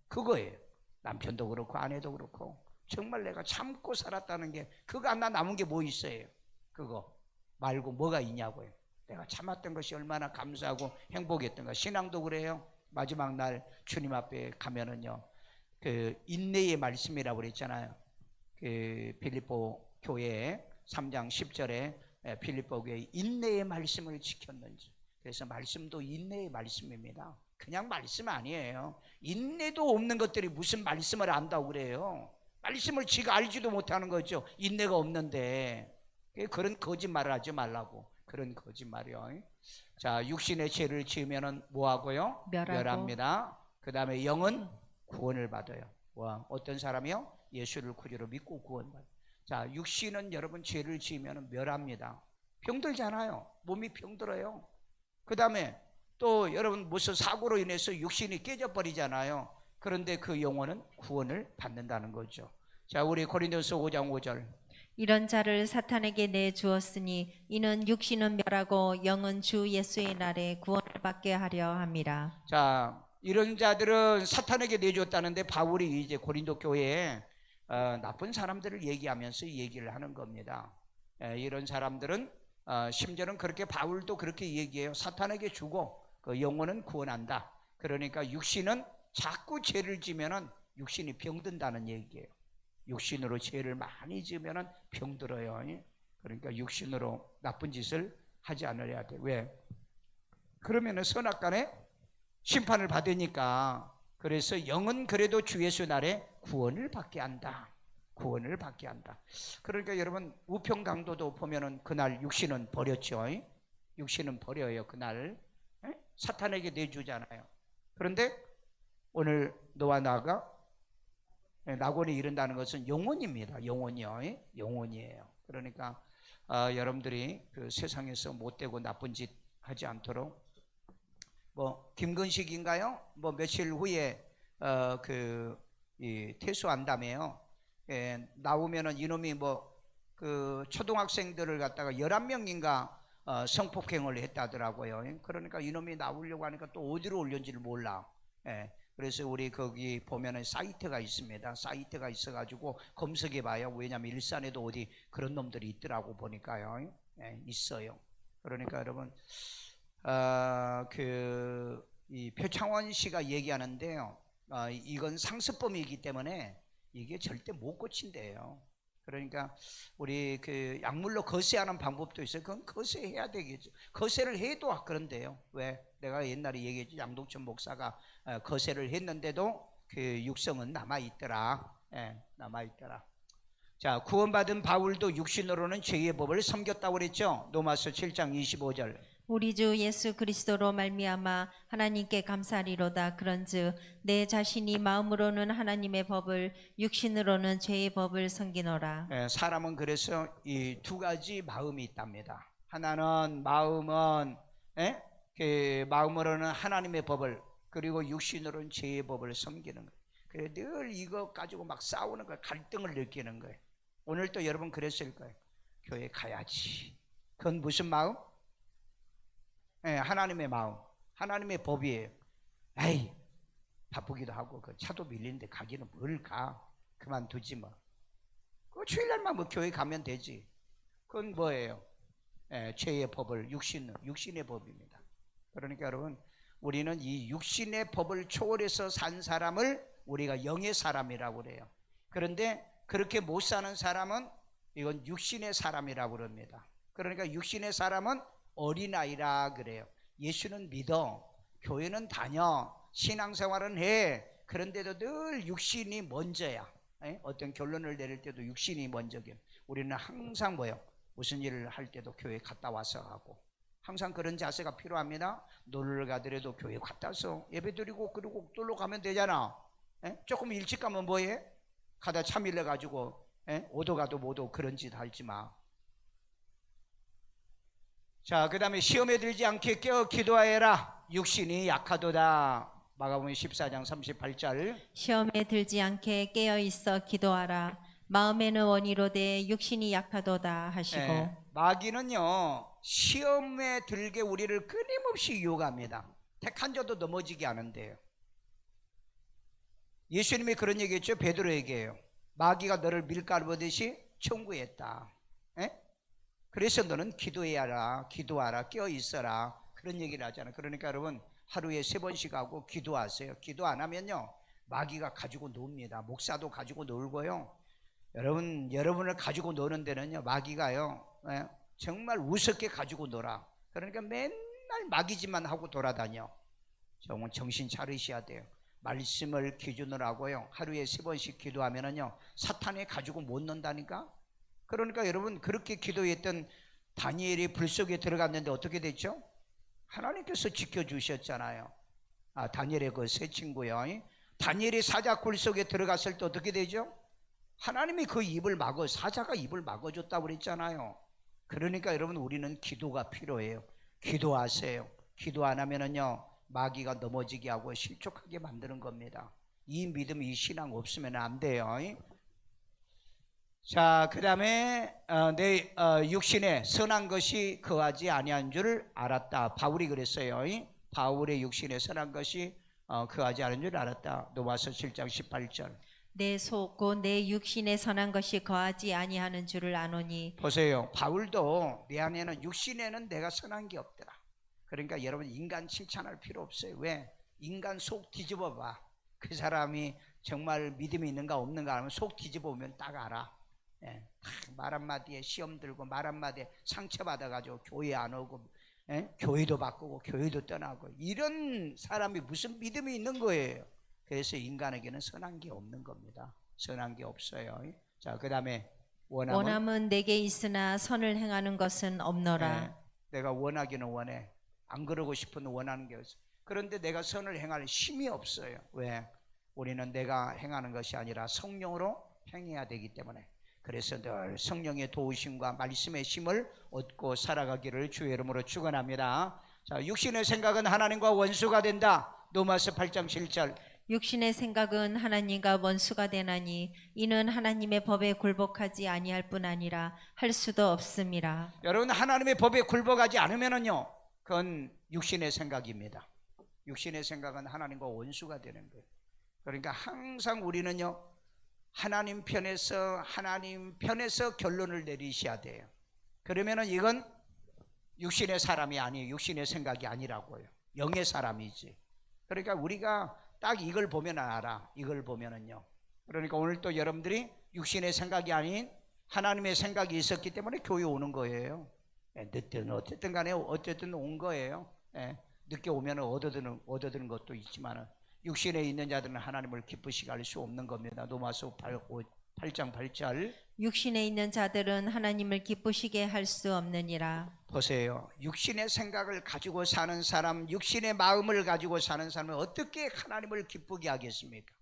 그거예요. 남편도 그렇고 아내도 그렇고 정말 내가 참고 살았다는 게 그거 하나 남은 게 뭐 있어요? 그거 말고 뭐가 있냐고요. 내가 참았던 것이 얼마나 감사하고 행복했던가. 신앙도 그래요. 마지막 날 주님 앞에 가면은요 그 인내의 말씀이라고 그랬잖아요. 그 빌립보 교회 3장 10절에 빌립보 교회 인내의 말씀을 지켰는지. 그래서 말씀도 인내의 말씀입니다. 그냥 말씀 아니에요. 인내도 없는 것들이 무슨 말씀을 안다고 그래요. 말씀을 지가 알지도 못하는 거죠. 인내가 없는데. 그런 거짓말을 하지 말라고. 그런 거짓말이요. 자, 육신의 죄를 지으면은 뭐하고요? 멸하고. 멸합니다. 그 다음에 영은 구원을 받아요. 와, 어떤 사람이요? 예수를 구주로 믿고 구원받아요. 자, 육신은 여러분 죄를 지으면 멸합니다. 병들잖아요. 몸이 병들어요. 그 다음에 또 여러분 무슨 사고로 인해서 육신이 깨져버리잖아요. 그런데 그 영혼은 구원을 받는다는 거죠. 자, 우리 고린도서 5장 5절. 이런 자를 사탄에게 내주었으니 이는 육신은 멸하고 영은 주 예수의 날에 구원을 받게 하려 함이라. 자, 이런 자들은 사탄에게 내줬다는데 바울이 이제 고린도 교회에 나쁜 사람들을 얘기하면서 얘기를 하는 겁니다. 이런 사람들은 심지어는 그렇게 바울도 그렇게 얘기해요. 사탄에게 주고 그 영혼은 구원한다. 그러니까 육신은 자꾸 죄를 지면은 육신이 병든다는 얘기예요. 육신으로 죄를 많이 지으면은 병들어요. 그러니까 육신으로 나쁜 짓을 하지 않으려야 돼. 왜? 그러면은 선악간에 심판을 받으니까. 그래서 영은 그래도 주 예수 날에 구원을 받게 한다. 구원을 받게 한다. 그러니까 여러분 우평강도도 보면은 그날 육신은 버렸죠. 육신은 버려요. 그날 사탄에게 내주잖아요. 그런데 오늘 너와 나가 낙원에 이른다는 것은 영혼입니다. 영혼이요. 영혼이에요. 그러니까 여러분들이 그 세상에서 못되고 나쁜 짓 하지 않도록. 뭐 김건식인가요? 뭐 며칠 후에 퇴소한다며요. 나오면은 이놈이 뭐 그 초등학생들을 갖다가 11명인가 성폭행을 했다더라고요. 그러니까 이놈이 나오려고 하니까 또 어디로 올렸는지를 몰라. 그래서 우리 거기 보면은 사이트가 있습니다. 사이트가 있어가지고 검색해봐요. 왜냐하면 일산에도 어디 그런 놈들이 있더라고 보니까요. 있어요. 그러니까 여러분 이 표창원 씨가 얘기하는데요. 이건 상습범이기 때문에 이게 절대 못 고친대요. 그러니까 우리 그 약물로 거세하는 방법도 있어요. 그건 거세해야 되겠죠. 거세를 해도 그런데요. 왜? 내가 옛날에 얘기했지. 양동천 목사가 거세를 했는데도 그 육성은 남아있더라. 남아있더라. 자, 구원받은 바울도 육신으로는 죄의 법을 섬겼다고 그랬죠. 로마서 7장 25절. 우리 주 예수 그리스도로 말미암아 하나님께 감사리로다. 그런즉 내 자신이 마음으로는 하나님의 법을 육신으로는 죄의 법을 섬기노라. 사람은 그래서 이 두 가지 마음이 있답니다. 하나는 마음은 그 마음으로는 하나님의 법을, 그리고 육신으로는 죄의 법을 섬기는 거예요. 그래 늘 이거 가지고 막 싸우는 거예요. 갈등을 느끼는 거예요. 오늘도 여러분 그랬을 거예요. 교회 가야지. 그건 무슨 마음? 하나님의 마음, 하나님의 법이에요. 에이, 바쁘기도 하고 그 차도 밀리는데 가기는 뭘 가? 그만두지 뭐. 그 주일날만 뭐 교회 가면 되지. 그건 뭐예요? 죄의 법을 육신의 법입니다. 그러니까 여러분 우리는 이 육신의 법을 초월해서 산 사람을 우리가 영의 사람이라고 그래요. 그런데 그렇게 못 사는 사람은 이건 육신의 사람이라고 그럽니다. 그러니까 육신의 사람은 어린아이라 그래요. 예수는 믿어, 교회는 다녀, 신앙생활은 해. 그런데도 늘 육신이 먼저야. 어떤 결론을 내릴 때도 육신이 먼저게. 우리는 항상 뭐요? 무슨 일을 할 때도 교회 갔다 와서 하고, 항상 그런 자세가 필요합니다. 놀러 가더라도 교회 갔다 와서 예배 드리고 그리고 놀러 가면 되잖아. 조금 일찍 가면 뭐해? 가다 차 밀려가지고 오도 가도 못오 그런 짓 하지 마. 자, 그 다음에 시험에 들지 않게 깨어 기도하여라. 육신이 약하도다. 마가복음 14장 38절. 시험에 들지 않게 깨어 있어 기도하라. 마음에는 원이로되 육신이 약하도다 하시고. 마귀는요 시험에 들게 우리를 끊임없이 유혹합니다. 택한 자도 넘어지게 하는데요. 예수님이 그런 얘기했죠. 베드로에게요. 마귀가 너를 밀가루 보듯이 청구했다. 그래서 너는 기도해라, 기도하라, 깨어 있어라. 그런 얘기를 하잖아요. 그러니까 여러분 하루에 3번씩 하고 기도하세요. 기도 안 하면요 마귀가 가지고 놉니다. 목사도 가지고 놀고요. 여러분을 가지고 노는 데는요 마귀가요 정말 우습게 가지고 놀아. 그러니까 맨날 마귀짓만 하고 돌아다녀. 정말 정신 차리셔야 돼요. 말씀을 기준으로 하고요 하루에 3번씩 기도하면은요 사탄이 가지고 못 논다니까. 그러니까 여러분 그렇게 기도했던 다니엘이 불 속에 들어갔는데 어떻게 됐죠? 하나님께서 지켜주셨잖아요. 다니엘의 그 세 친구요. 다니엘이 사자 굴 속에 들어갔을 때 어떻게 되죠? 하나님이 그 입을 막어, 사자가 입을 막아줬다고 그랬잖아요. 그러니까 여러분, 우리는 기도가 필요해요. 기도하세요. 기도 안 하면은요, 마귀가 넘어지게 하고 실족하게 만드는 겁니다. 이 믿음, 이 신앙 없으면 안 돼요. 자, 그 다음에 내 육신에 선한 것이 거하지 아니한 줄 알았다. 바울이 그랬어요. 바울의 육신에 선한 것이 거하지 않은 줄 알았다. 로마서 7장 18절. 내 속 곧 내 육신에 선한 것이 거하지 아니하는 줄을 아노니. 보세요. 바울도 내 안에는, 육신에는 내가 선한 게 없더라. 그러니까 여러분, 인간 칭찬할 필요 없어요. 왜? 인간 속 뒤집어 봐. 그 사람이 정말 믿음이 있는가 없는가 하면 속 뒤집어 보면 딱 알아. 예, 말 한마디에 시험 들고 말 한마디에 상처받아가지고 교회 안 오고, 교회도 바꾸고 교회도 떠나고, 이런 사람이 무슨 믿음이 있는 거예요. 그래서 인간에게는 선한 게 없는 겁니다. 선한 게 없어요. 자, 그 다음에 원함은 내게 있으나 선을 행하는 것은 없노라. 내가 원하기는 원해. 안 그러고 싶은 원하는 게 없어. 그런데 내가 선을 행할 힘이 없어요. 왜? 우리는 내가 행하는 것이 아니라 성령으로 행해야 되기 때문에. 그래서 늘 성령의 도우심과 말씀의 힘을 얻고 살아가기를 주의 이름으로 축원합니다. 자, 육신의 생각은 하나님과 원수가 된다. 로마서 8장 7절. 육신의 생각은 하나님과 원수가 되나니 이는 하나님의 법에 굴복하지 아니할 뿐 아니라 할 수도 없음이라. 여러분, 하나님의 법에 굴복하지 않으면은요, 그건 육신의 생각입니다. 육신의 생각은 하나님과 원수가 되는 거예요. 그러니까 항상 우리는요, 하나님 편에서 결론을 내리셔야 돼요. 그러면은 이건 육신의 사람이 아니에요. 육신의 생각이 아니라고요. 영의 사람이지. 그러니까 우리가 딱 이걸 보면 알아. 이걸 보면은요. 그러니까 오늘 또 여러분들이 육신의 생각이 아닌 하나님의 생각이 있었기 때문에 교회 오는 거예요. 늦든 어쨌든 간에 어쨌든 온 거예요. 늦게 오면 얻어드는 것도 있지만 육신에 있는 자들은 하나님을 기쁘시게 할 수 없는 겁니다. 로마서 8장 8절. 육신에 있는 자들은 하나님을 기쁘시게 할 수 없느니라. 보세요. 육신의 생각을 가지고 사는 사람, 육신의 마음을 가지고 사는 사람은 어떻게 하나님을 기쁘게 하겠습니까?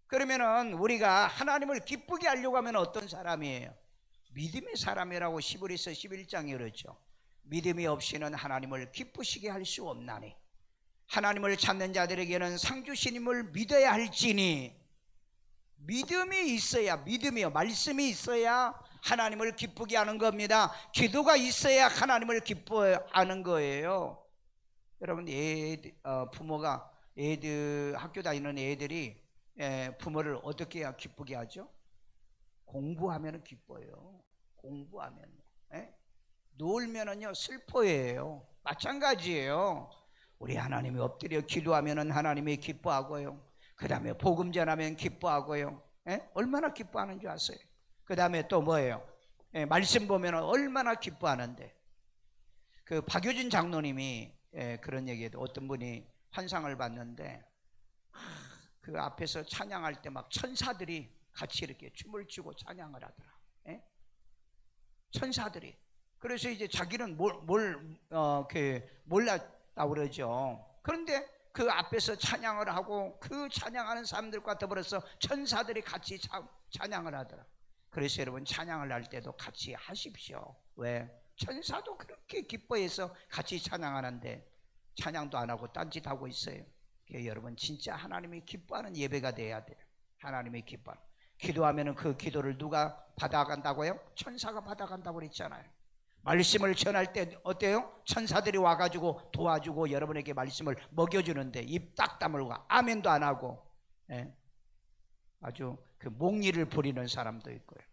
그러면은 우리가 하나님을 기쁘게 하려고 하면 어떤 사람이에요? 믿음의 사람이라고 히브리서 11장에 그렇죠. 믿음이 없이는 하나님을 기쁘시게 할 수 없나니 하나님을 찾는 자들에게는 상 주신 힘을 믿어야 할지니. 믿음이 있어야, 믿음이요, 말씀이 있어야 하나님을 기쁘게 하는 겁니다. 기도가 있어야 하나님을 기뻐하는 거예요. 여러분, 부모가 학교 다니는 애들이 부모를 어떻게 해야 기쁘게 하죠? 공부하면 기뻐요. 공부하면. 놀면은요 슬퍼해요. 마찬가지예요. 우리 하나님이 엎드려 기도하면은 하나님이 기뻐하고요. 그 다음에 복음 전하면 기뻐하고요. 얼마나 기뻐하는 줄 아세요? 그 다음에 또 뭐예요? 말씀 보면 얼마나 기뻐하는데. 그 박효진 장로님이 그런 얘기해도 어떤 분이 환상을 봤는데 그 앞에서 찬양할 때 막 천사들이 같이 이렇게 춤을 추고 찬양을 하더라. 천사들이. 그래서 이제 자기는 몰랐다고 그러죠. 그런데 그 앞에서 찬양을 하고 그 찬양하는 사람들과 더불어서 천사들이 같이 찬양을 하더라. 그래서 여러분, 찬양을 할 때도 같이 하십시오. 왜? 천사도 그렇게 기뻐해서 같이 찬양하는데 찬양도 안 하고 딴짓하고 있어요. 여러분, 진짜 하나님이 기뻐하는 예배가 돼야 돼요. 하나님이 기뻐하는. 기도하면 그 기도를 누가 받아간다고요? 천사가 받아간다고 그랬잖아요. 말씀을 전할 때 어때요? 천사들이 와가지고 도와주고 여러분에게 말씀을 먹여주는데 입 딱 다물고 아멘도 안 하고 아주 그 몽리를 부리는 사람도 있고요.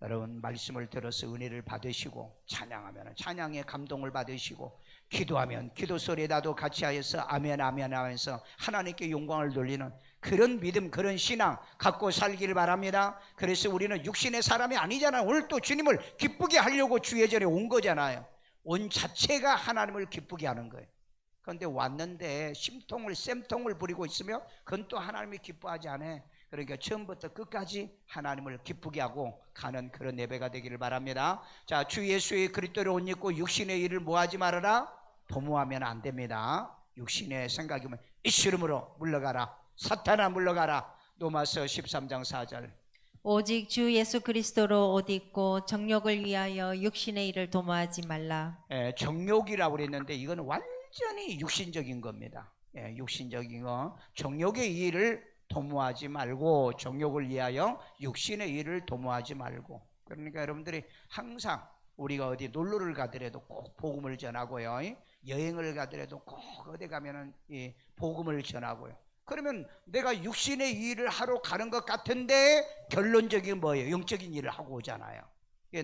여러분, 말씀을 들어서 은혜를 받으시고 찬양하면 찬양의 감동을 받으시고 기도하면 기도 소리에 나도 같이 하여서 아멘 아멘 하면서 하나님께 영광을 돌리는 그런 믿음, 그런 신앙 갖고 살기를 바랍니다. 그래서 우리는 육신의 사람이 아니잖아요. 오늘 또 주님을 기쁘게 하려고 주의 전에 온 거잖아요. 온 자체가 하나님을 기쁘게 하는 거예요. 그런데 왔는데 쌤통을 부리고 있으면 그건 또 하나님이 기뻐하지 않아요. 그러니까 처음부터 끝까지 하나님을 기쁘게 하고 가는 그런 예배가 되기를 바랍니다. 자, 주 예수의 그리스도를 옷 입고 육신의 일을 뭐하지 말아라? 도모하면 안 됩니다. 육신의 생각이면 예수 이름으로 물러가라. 사탄아 물러가라. 로마서 13장 4절. 오직 주 예수 그리스도로 옷 입고 정욕을 위하여 육신의 일을 도모하지 말라. 정욕이라고 그랬는데 이건 완전히 육신적인 겁니다. 육신적인 거. 정욕의 일을 도모하지 말고, 정욕을 위하여 육신의 일을 도모하지 말고. 그러니까 여러분들이 항상 우리가 어디 놀러를 가더라도 꼭 복음을 전하고요. 여행을 가더라도 꼭 어디 가면은 이 복음을 전하고요. 그러면 내가 육신의 일을 하러 가는 것 같은데 결론적인 뭐예요? 영적인 일을 하고 오잖아요.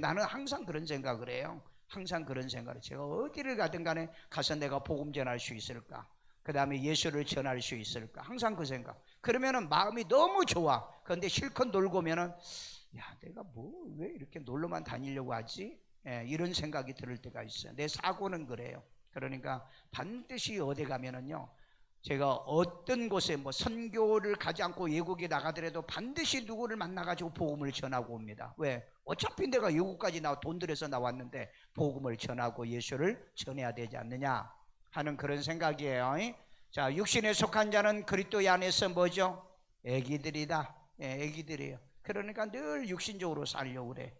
나는 항상 그런 생각을 해요. 항상 그런 생각을. 제가 어디를 가든 간에 가서 내가 복음 전할 수 있을까? 그 다음에 예수를 전할 수 있을까? 항상 그 생각. 그러면은 마음이 너무 좋아. 그런데 실컷 놀고 오면은 야, 내가 왜 이렇게 놀러만 다니려고 하지? 이런 생각이 들 때가 있어요. 내 사고는 그래요. 그러니까 반드시 어디 가면은요, 제가 어떤 곳에 뭐 선교를 가지 않고 외국에 나가더라도 반드시 누구를 만나가지고 복음을 전하고 옵니다. 왜? 어차피 내가 외국까지 돈 들여서 나왔는데 복음을 전하고 예수를 전해야 되지 않느냐 하는 그런 생각이에요. 자, 육신에 속한 자는 그리스도 안에서 뭐죠? 애기들이다. 애기들이에요. 그러니까 늘 육신적으로 살려고 그래.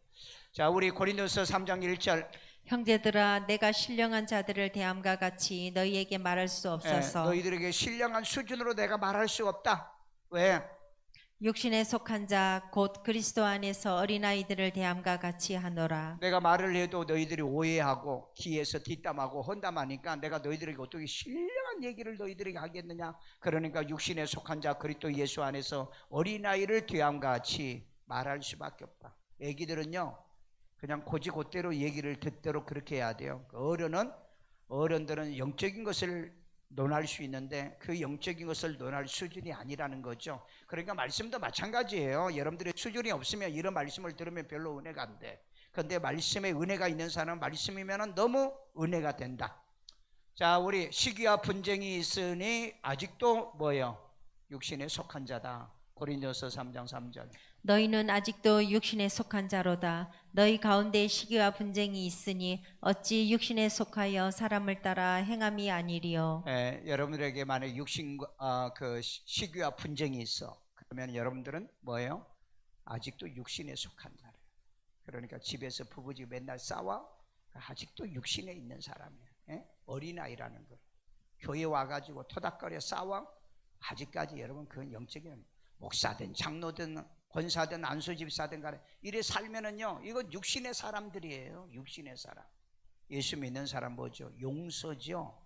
자, 우리 고린도서 3장 1절. 형제들아, 내가 신령한 자들을 대함과 같이 너희에게 말할 수 없어서 너희들에게 신령한 수준으로 내가 말할 수 없다. 왜? 육신에 속한 자 곧 그리스도 안에서 어린아이들을 대함과 같이 하노라. 내가 말을 해도 너희들이 오해하고 귀에서 뒷담하고 헌담하니까 내가 너희들에게 어떻게 신령한 얘기를 너희들에게 하겠느냐. 그러니까 육신에 속한 자 그리스도 예수 안에서 어린아이를 대함과 같이 말할 수밖에 없다. 애기들은요 그냥 고지곧대로 얘기를 듣도록 그렇게 해야 돼요. 어른들은 영적인 것을 논할 수 있는데 그 영적인 것을 논할 수준이 아니라는 거죠. 그러니까 말씀도 마찬가지예요. 여러분들의 수준이 없으면 이런 말씀을 들으면 별로 은혜가 안 돼. 그런데 말씀에 은혜가 있는 사람은 말씀이면 너무 은혜가 된다. 자, 우리 시기와 분쟁이 있으니 아직도 뭐예요? 육신에 속한 자다. 고린도서 3장 3절. 너희는 아직도 육신에 속한 자로다. 너희 가운데 시기와 분쟁이 있으니 어찌 육신에 속하여 사람을 따라 행함이 아니리요. 여러분들에게 만약 그 시기와 분쟁이 있어. 그러면 여러분들은 뭐예요? 아직도 육신에 속한 자래요. 그러니까 집에서 부부지 맨날 싸워. 아직도 육신에 있는 사람이에요. 어린아이라는 거. 교회 와가지고 토닥거려 싸워. 아직까지 여러분 그건 영적인 목사든 장로든 권사든 안수집사든 간에 이래 살면은요 이건 육신의 사람들이에요. 육신의 사람. 예수 믿는 사람 뭐죠? 용서죠.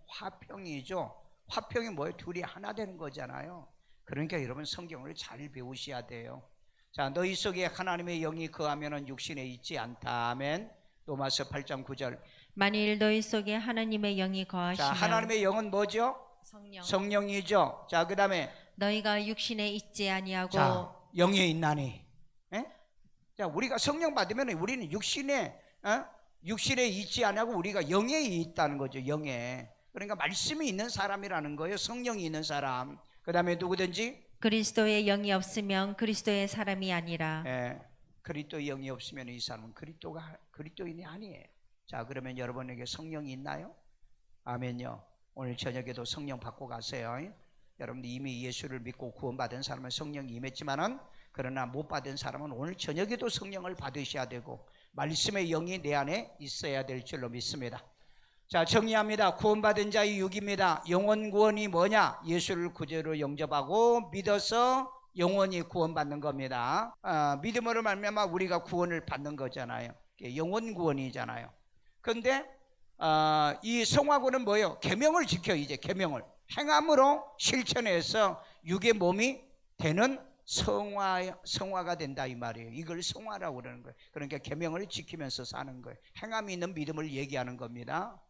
화평이죠. 화평이 뭐예요? 둘이 하나 되는 거잖아요. 그러니까 여러분 성경을 잘 배우셔야 돼요. 자, 너희 속에 하나님의 영이 거하면은 육신에 있지 않다. 아멘. 로마서 8장 9절. 만일 너희 속에 하나님의 영이 거하시면 자, 하나님의 영은 뭐죠? 성령이죠. 자, 그 다음에 너희가 육신에 있지 아니하고 자, 영에 있나니. 자, 우리가 성령 받으면 우리는 육신에 있지 않고 우리가 영에 있다는 거죠. 영에. 그러니까 말씀이 있는 사람이라는 거예요. 성령이 있는 사람. 그 다음에 누구든지 그리스도의 영이 없으면 그리스도의 사람이 아니라. 그리스도의 영이 없으면 이 사람은 그리스도인이 아니에요. 자, 그러면 여러분에게 성령이 있나요? 아멘요. 오늘 저녁에도 성령 받고 가세요. 여러분들 이미 예수를 믿고 구원받은 사람은 성령이 임했지만은 그러나 못 받은 사람은 오늘 저녁에도 성령을 받으셔야 되고 말씀의 영이 내 안에 있어야 될 줄로 믿습니다. 자, 정리합니다. 구원받은 자의 육입니다. 영원 구원이 뭐냐? 예수를 구주로 영접하고 믿어서 영원히 구원받는 겁니다. 믿음으로 말미암아 우리가 구원을 받는 거잖아요. 영원 구원이잖아요. 그런데 이 성화구는 뭐예요? 계명을 지켜. 이제 계명을 행함으로 실천해서 육의 몸이 되는 성화가 된다 이 말이에요. 이걸 성화라고 그러는 거예요. 그러니까 계명을 지키면서 사는 거예요. 행함이 있는 믿음을 얘기하는 겁니다.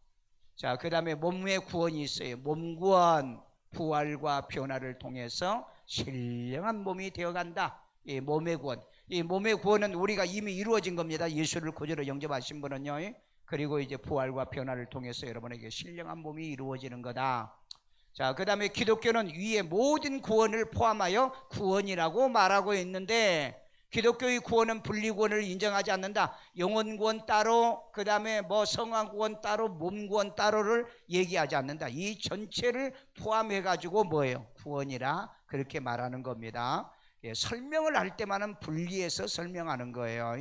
자, 그 다음에 몸의 구원이 있어요. 몸 구원, 부활과 변화를 통해서 신령한 몸이 되어간다. 이 몸의 구원. 이 몸의 구원은 우리가 이미 이루어진 겁니다. 예수를 구주로 영접하신 분은요. 그리고 이제 부활과 변화를 통해서 여러분에게 신령한 몸이 이루어지는 거다. 자, 그 다음에 기독교는 위의 모든 구원을 포함하여 구원이라고 말하고 있는데 기독교의 구원은 분리구원을 인정하지 않는다. 영혼 구원 따로, 그 다음에 뭐 성화 구원 따로, 몸 구원 따로를 얘기하지 않는다. 이 전체를 포함해 가지고 뭐예요? 구원이라 그렇게 말하는 겁니다. 예, 설명을 할 때만은 분리해서 설명하는 거예요.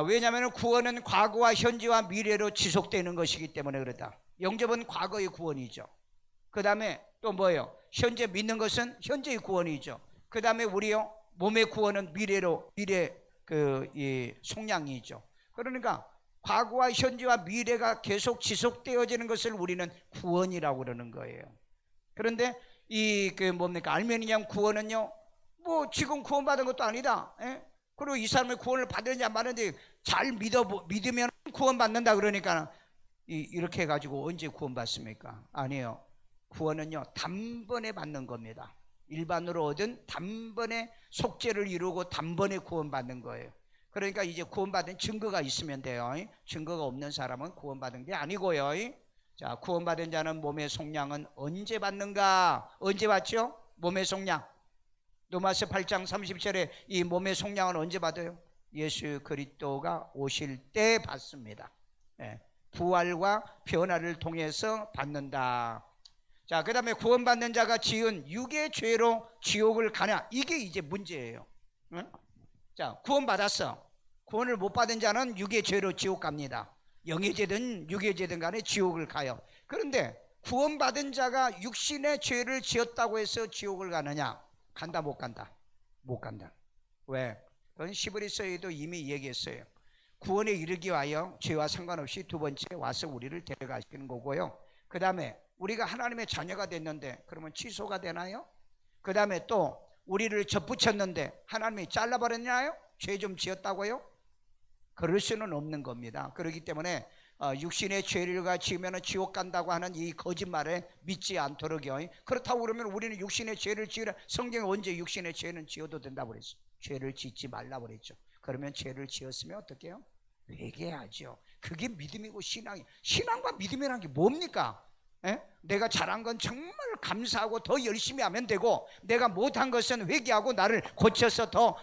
왜냐하면 구원은 과거와 현재와 미래로 지속되는 것이기 때문에 그렇다. 영접은 과거의 구원이죠. 그 다음에 또 뭐예요? 현재 믿는 것은 현재의 구원이죠. 그 다음에 우리요 몸의 구원은 미래 이 속량이죠. 그러니까 과거와 현재와 미래가 계속 지속되어지는 것을 우리는 구원이라고 그러는 거예요. 그런데 뭡니까? 알면이냐 구원은요, 뭐 지금 구원받은 것도 아니다. 예? 그리고 이 사람의 구원을 받느냐 마는데 잘 믿으면 구원받는다 그러니까 이렇게 해가지고 언제 구원받습니까? 아니에요. 구원은요 단번에 받는 겁니다. 일반으로 얻은 단번에 속죄를 이루고 단번에 구원받는 거예요. 그러니까 이제 구원받은 증거가 있으면 돼요. 증거가 없는 사람은 구원받은 게 아니고요. 자, 구원받은 자는 몸의 속량은 언제 받는가? 언제 받죠? 몸의 속량. 로마서 8장 30절에 이 몸의 속량은 언제 받아요? 예수 그리스도가 오실 때 받습니다. 예, 부활과 변화를 통해서 받는다. 자, 그 다음에 구원받는 자가 지은 육의 죄로 지옥을 가냐? 이게 이제 문제예요. 응? 자, 구원받았어. 구원을 못 받은 자는 육의 죄로 지옥 갑니다. 영의 죄든 육의 죄든 간에 지옥을 가요. 그런데 구원받은 자가 육신의 죄를 지었다고 해서 지옥을 가느냐? 간다 못 간다? 못 간다. 왜? 그건 히브리서에도 이미 얘기했어요. 구원에 이르기 위하여 죄와 상관없이 두 번째 와서 우리를 데려가시는 거고요. 그 다음에 우리가 하나님의 자녀가 됐는데 그러면 취소가 되나요? 그 다음에 또 우리를 접붙였는데 하나님이 잘라버렸나요? 죄 좀 지었다고요? 그럴 수는 없는 겁니다. 그렇기 때문에 육신의 죄를 지으면 지옥 간다고 하는 이 거짓말에 믿지 않도록요. 그렇다고 그러면 우리는 육신의 죄를 지으라. 성경에 언제 육신의 죄는 지어도 된다고 그랬어요? 죄를 짓지 말라고 그랬죠. 그러면 죄를 지었으면 어떻게 해요? 회개하죠. 그게 믿음이고 신앙이. 신앙과 믿음이라는 게 뭡니까? 내가 잘한 건 정말 감사하고 더 열심히 하면 되고, 내가 못한 것은 회개하고 나를 고쳐서 더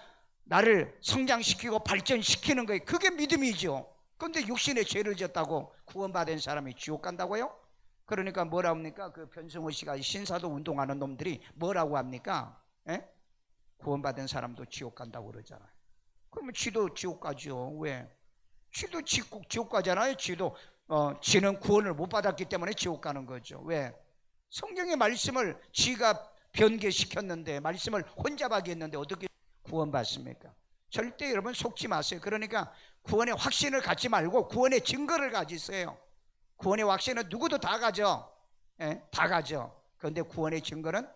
나를 성장시키고 발전시키는 거예요. 그게 믿음이죠. 그런데 육신의 죄를 졌다고 구원받은 사람이 지옥 간다고요? 그러니까 뭐라 합니까? 그 변승호 씨가 신사도 운동하는 놈들이 뭐라고 합니까? 구원받은 사람도 지옥 간다고 그러잖아요. 그러면 지도 지옥 가죠. 왜? 지도 지옥 가잖아요. 지는 구원을 못 받았기 때문에 지옥 가는 거죠. 왜? 성경의 말씀을 지가 변개시켰는데, 말씀을 혼잡하게 했는데 어떻게 구원받습니까? 절대 여러분 속지 마세요. 그러니까 구원의 확신을 갖지 말고 구원의 증거를 가지세요. 구원의 확신은 누구도 다 가져. 다 가져. 그런데 구원의 증거는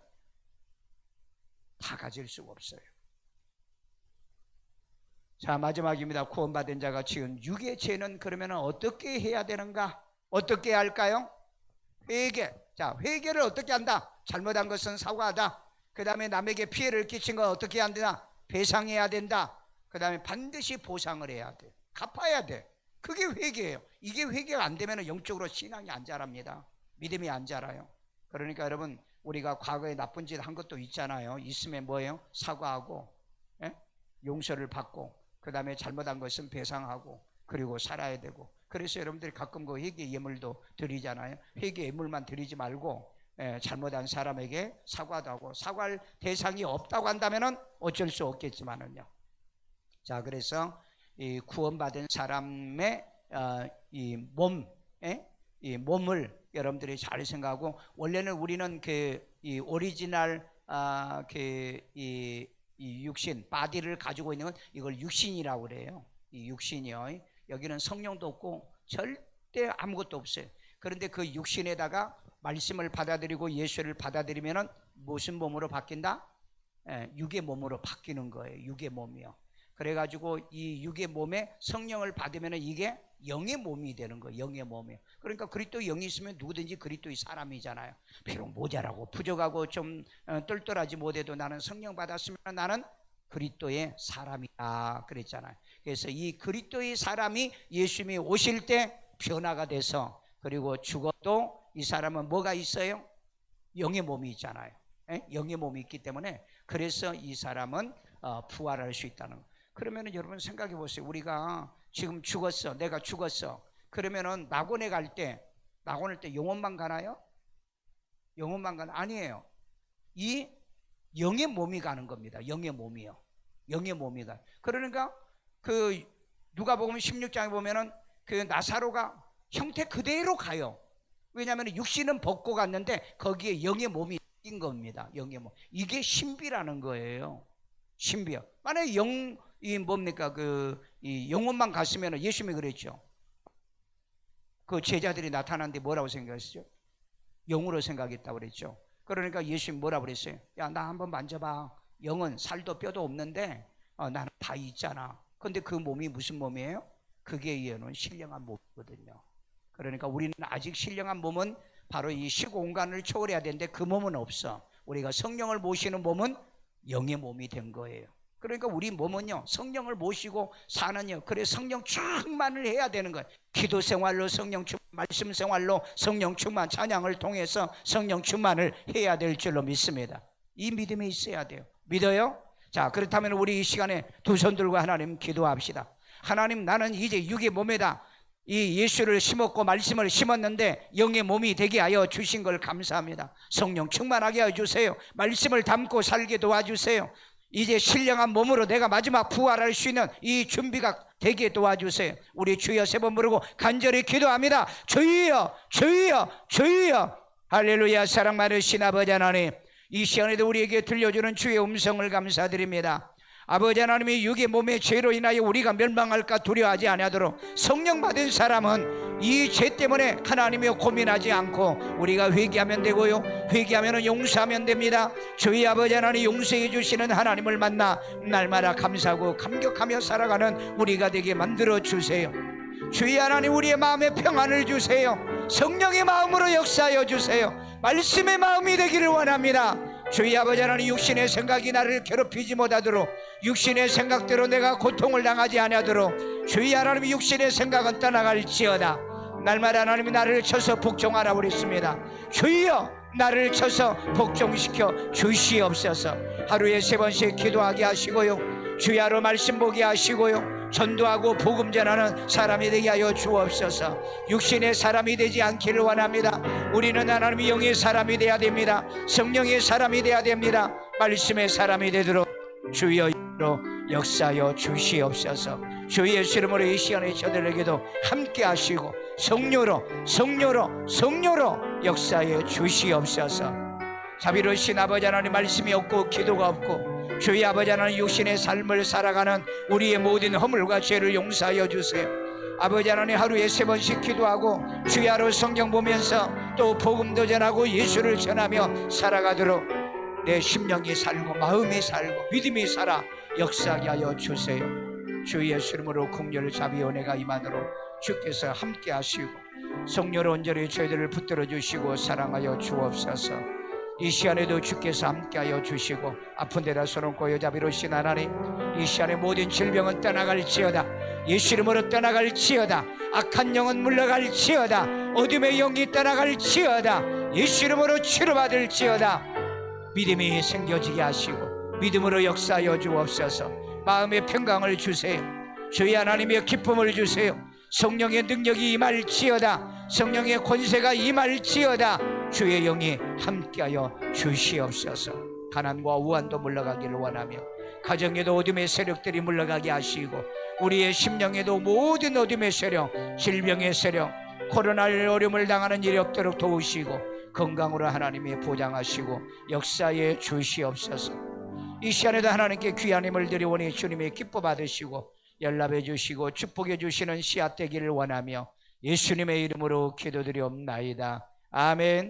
다 가질 수가 없어요. 자, 마지막입니다. 구원받은 자가 지은 육의 죄는 그러면 어떻게 해야 되는가? 어떻게 해야 할까요? 회개. 자, 회개를 어떻게 한다? 잘못한 것은 사과하다. 그 다음에 남에게 피해를 끼친 건 어떻게 해야 되나? 배상해야 된다. 그 다음에 반드시 보상을 해야 돼. 갚아야 돼. 그게 회개예요. 이게 회개가 안 되면 영적으로 신앙이 안 자랍니다. 믿음이 안 자라요. 그러니까 여러분, 우리가 과거에 나쁜 짓 한 것도 있잖아요. 있으면 뭐예요? 사과하고 용서를 받고, 그 다음에 잘못한 것은 배상하고, 그리고 살아야 되고. 그래서 여러분들이 가끔 그 회개 예물도 드리잖아요. 회개 예물만 드리지 말고 잘못한 사람에게 사과도 하고, 사과할 대상이 없다고 한다면 어쩔 수 없겠지만은요. 자, 그래서 이 구원받은 사람의 이 몸을 여러분들이 잘 생각하고, 원래는 우리는 이 오리지널 이 육신, 바디를 가지고 있는 건 이걸 육신이라고 그래요. 이 육신이요. 여기는 성령도 없고 절대 아무것도 없어요. 그런데 그 육신에다가 말씀을 받아들이고 예수를 받아들이면은 무슨 몸으로 바뀐다? 육의 몸으로 바뀌는 거예요. 육의 몸이요. 그래가지고 이 육의 몸에 성령을 받으면은 이게 영의 몸이 되는 거예요. 영의 몸이요. 그러니까 그리스도 영이 있으면 누구든지 그리스도의 사람이잖아요. 비록 모자라고 부족하고 좀 똘똘하지 못해도 나는 성령 받았으면 나는 그리스도의 사람이다 그랬잖아요. 그래서 이 그리스도의 사람이 예수님이 오실 때 변화가 돼서, 그리고 죽어도 이 사람은 뭐가 있어요? 영의 몸이 있잖아요. 영의 몸이 있기 때문에, 그래서 이 사람은 부활할 수 있다는 거. 그러면은 여러분 생각해 보세요. 우리가 지금 죽었어. 내가 죽었어. 그러면은 낙원에 갈 때, 낙원일 때 영혼만 가나요? 영혼만 가나? 아니에요. 이 영의 몸이 가는 겁니다. 영의 몸이요. 영의 몸이 가. 그러니까 그 누가복음 16장에 보면은 그 나사로가 형태 그대로 가요. 왜냐하면 육신은 벗고 갔는데 거기에 영의 몸이 낀 겁니다. 영의 몸. 이게 신비라는 거예요. 신비요. 만약에 이 뭡니까 이 영혼만 갔으면 예수님이 그랬죠. 그 제자들이 나타났는데 뭐라고 생각했어요? 영으로 생각했다고 그랬죠. 그러니까 예수님 뭐라고 그랬어요? 야, 나 한번 만져봐. 영은 살도 뼈도 없는데 나는 다 있잖아. 근데 그 몸이 무슨 몸이에요? 그게 의해는 신령한 몸이거든요. 그러니까 우리는 아직 신령한 몸은 바로 이 시공간을 초월해야 되는데 그 몸은 없어. 우리가 성령을 모시는 몸은 영의 몸이 된 거예요. 그러니까 우리 몸은요 성령을 모시고 사는요. 그래 성령 충만을 해야 되는 거예요. 기도 생활로 성령 충만, 말씀 생활로 성령 충만, 찬양을 통해서 성령 충만을 해야 될 줄로 믿습니다. 이 믿음이 있어야 돼요. 믿어요? 자, 그렇다면 우리 이 시간에 두 손 들고 하나님 기도합시다. 하나님, 나는 이제 육의 몸에다 이 예수를 심었고 말씀을 심었는데 영의 몸이 되게 하여 주신 걸 감사합니다. 성령 충만하게 해주세요. 말씀을 담고 살게 도와주세요. 이제 신령한 몸으로 내가 마지막 부활할 수 있는 이 준비가 되게 도와주세요. 우리 주여 세 번 부르고 간절히 기도합니다. 주여, 주여, 주여. 할렐루야. 사랑 많으신 아버지 하나님, 이 시간에도 우리에게 들려주는 주의 음성을 감사드립니다. 아버지 하나님이 육의 몸의 죄로 인하여 우리가 멸망할까 두려워하지 아니하도록 성령 받은 사람은 이 죄 때문에 하나님이여 고민하지 않고 우리가 회개하면 되고요, 회개하면 용서하면 됩니다. 저희 아버지 하나님 용서해 주시는 하나님을 만나 날마다 감사하고 감격하며 살아가는 우리가 되게 만들어 주세요. 주의 하나님, 우리의 마음에 평안을 주세요. 성령의 마음으로 역사하여 주세요. 말씀의 마음이 되기를 원합니다. 주의 아버지 하나님, 육신의 생각이 나를 괴롭히지 못하도록, 육신의 생각대로 내가 고통을 당하지 아니하도록 주의 하나님, 육신의 생각은 떠나갈지어다. 날마다 하나님이 나를 쳐서 복종하라 그랬습니다. 주여, 나를 쳐서 복종시켜 주시옵소서. 하루에 3번씩 기도하게 하시고요, 주야로 말씀 보게 하시고요, 전도하고 복음 전하는 사람이 되게 하여 주옵소서. 육신의 사람이 되지 않기를 원합니다. 우리는 하나님의 영의 사람이 되어야 됩니다. 성령의 사람이 되어야 됩니다. 말씀의 사람이 되도록 주여 이름으로 역사하여 주시옵소서. 주 예수 이름으로 이 시간에 저들에게도 함께 하시고 성령으로 역사해 주시옵소서. 자비로우신 아버지 하나님, 말씀이 없고 기도가 없고 주의 아버지 하나님, 육신의 삶을 살아가는 우리의 모든 허물과 죄를 용서하여 주세요. 아버지 하나님, 하루에 3번씩 기도하고 주야로 성경 보면서 또 복음도 전하고 예수를 전하며 살아가도록 내 심령이 살고 마음이 살고 믿음이 살아 역사하게 하여 주세요. 주 예수 이름으로 긍휼 자비 은혜가 임하도록 주께서 함께 하시고 성령으로 온전히 저희들을 붙들어 주시고 사랑하여 주옵소서. 이 시간에도 주께서 함께하여 주시고 아픈 데라 손 얹고 여자비로신 하나님, 이 시간에 모든 질병은 떠나갈지어다. 예수 이름으로 떠나갈지어다. 악한 영은 물러갈지어다. 어둠의 영이 떠나갈지어다. 예수 이름으로 치료받을지어다. 믿음이 생겨지게 하시고 믿음으로 역사하여 주옵소서. 마음의 평강을 주세요. 주의 하나님의 기쁨을 주세요. 성령의 능력이 임할지어다. 성령의 권세가 임할지어다. 주의 영이 함께하여 주시옵소서. 가난과 우환도 물러가기를 원하며 가정에도 어둠의 세력들이 물러가게 하시고 우리의 심령에도 모든 어둠의 세력, 질병의 세력, 코로나의 어려움을 당하는 일이 없도록 도우시고 건강으로 하나님이 보장하시고 역사에 주시옵소서. 이 시간에도 하나님께 귀한 힘을 드리오니 주님의 기뻐 받으시고 연락해 주시고 축복해 주시는 씨앗 되기를 원하며 예수님의 이름으로 기도드리옵나이다. 아멘.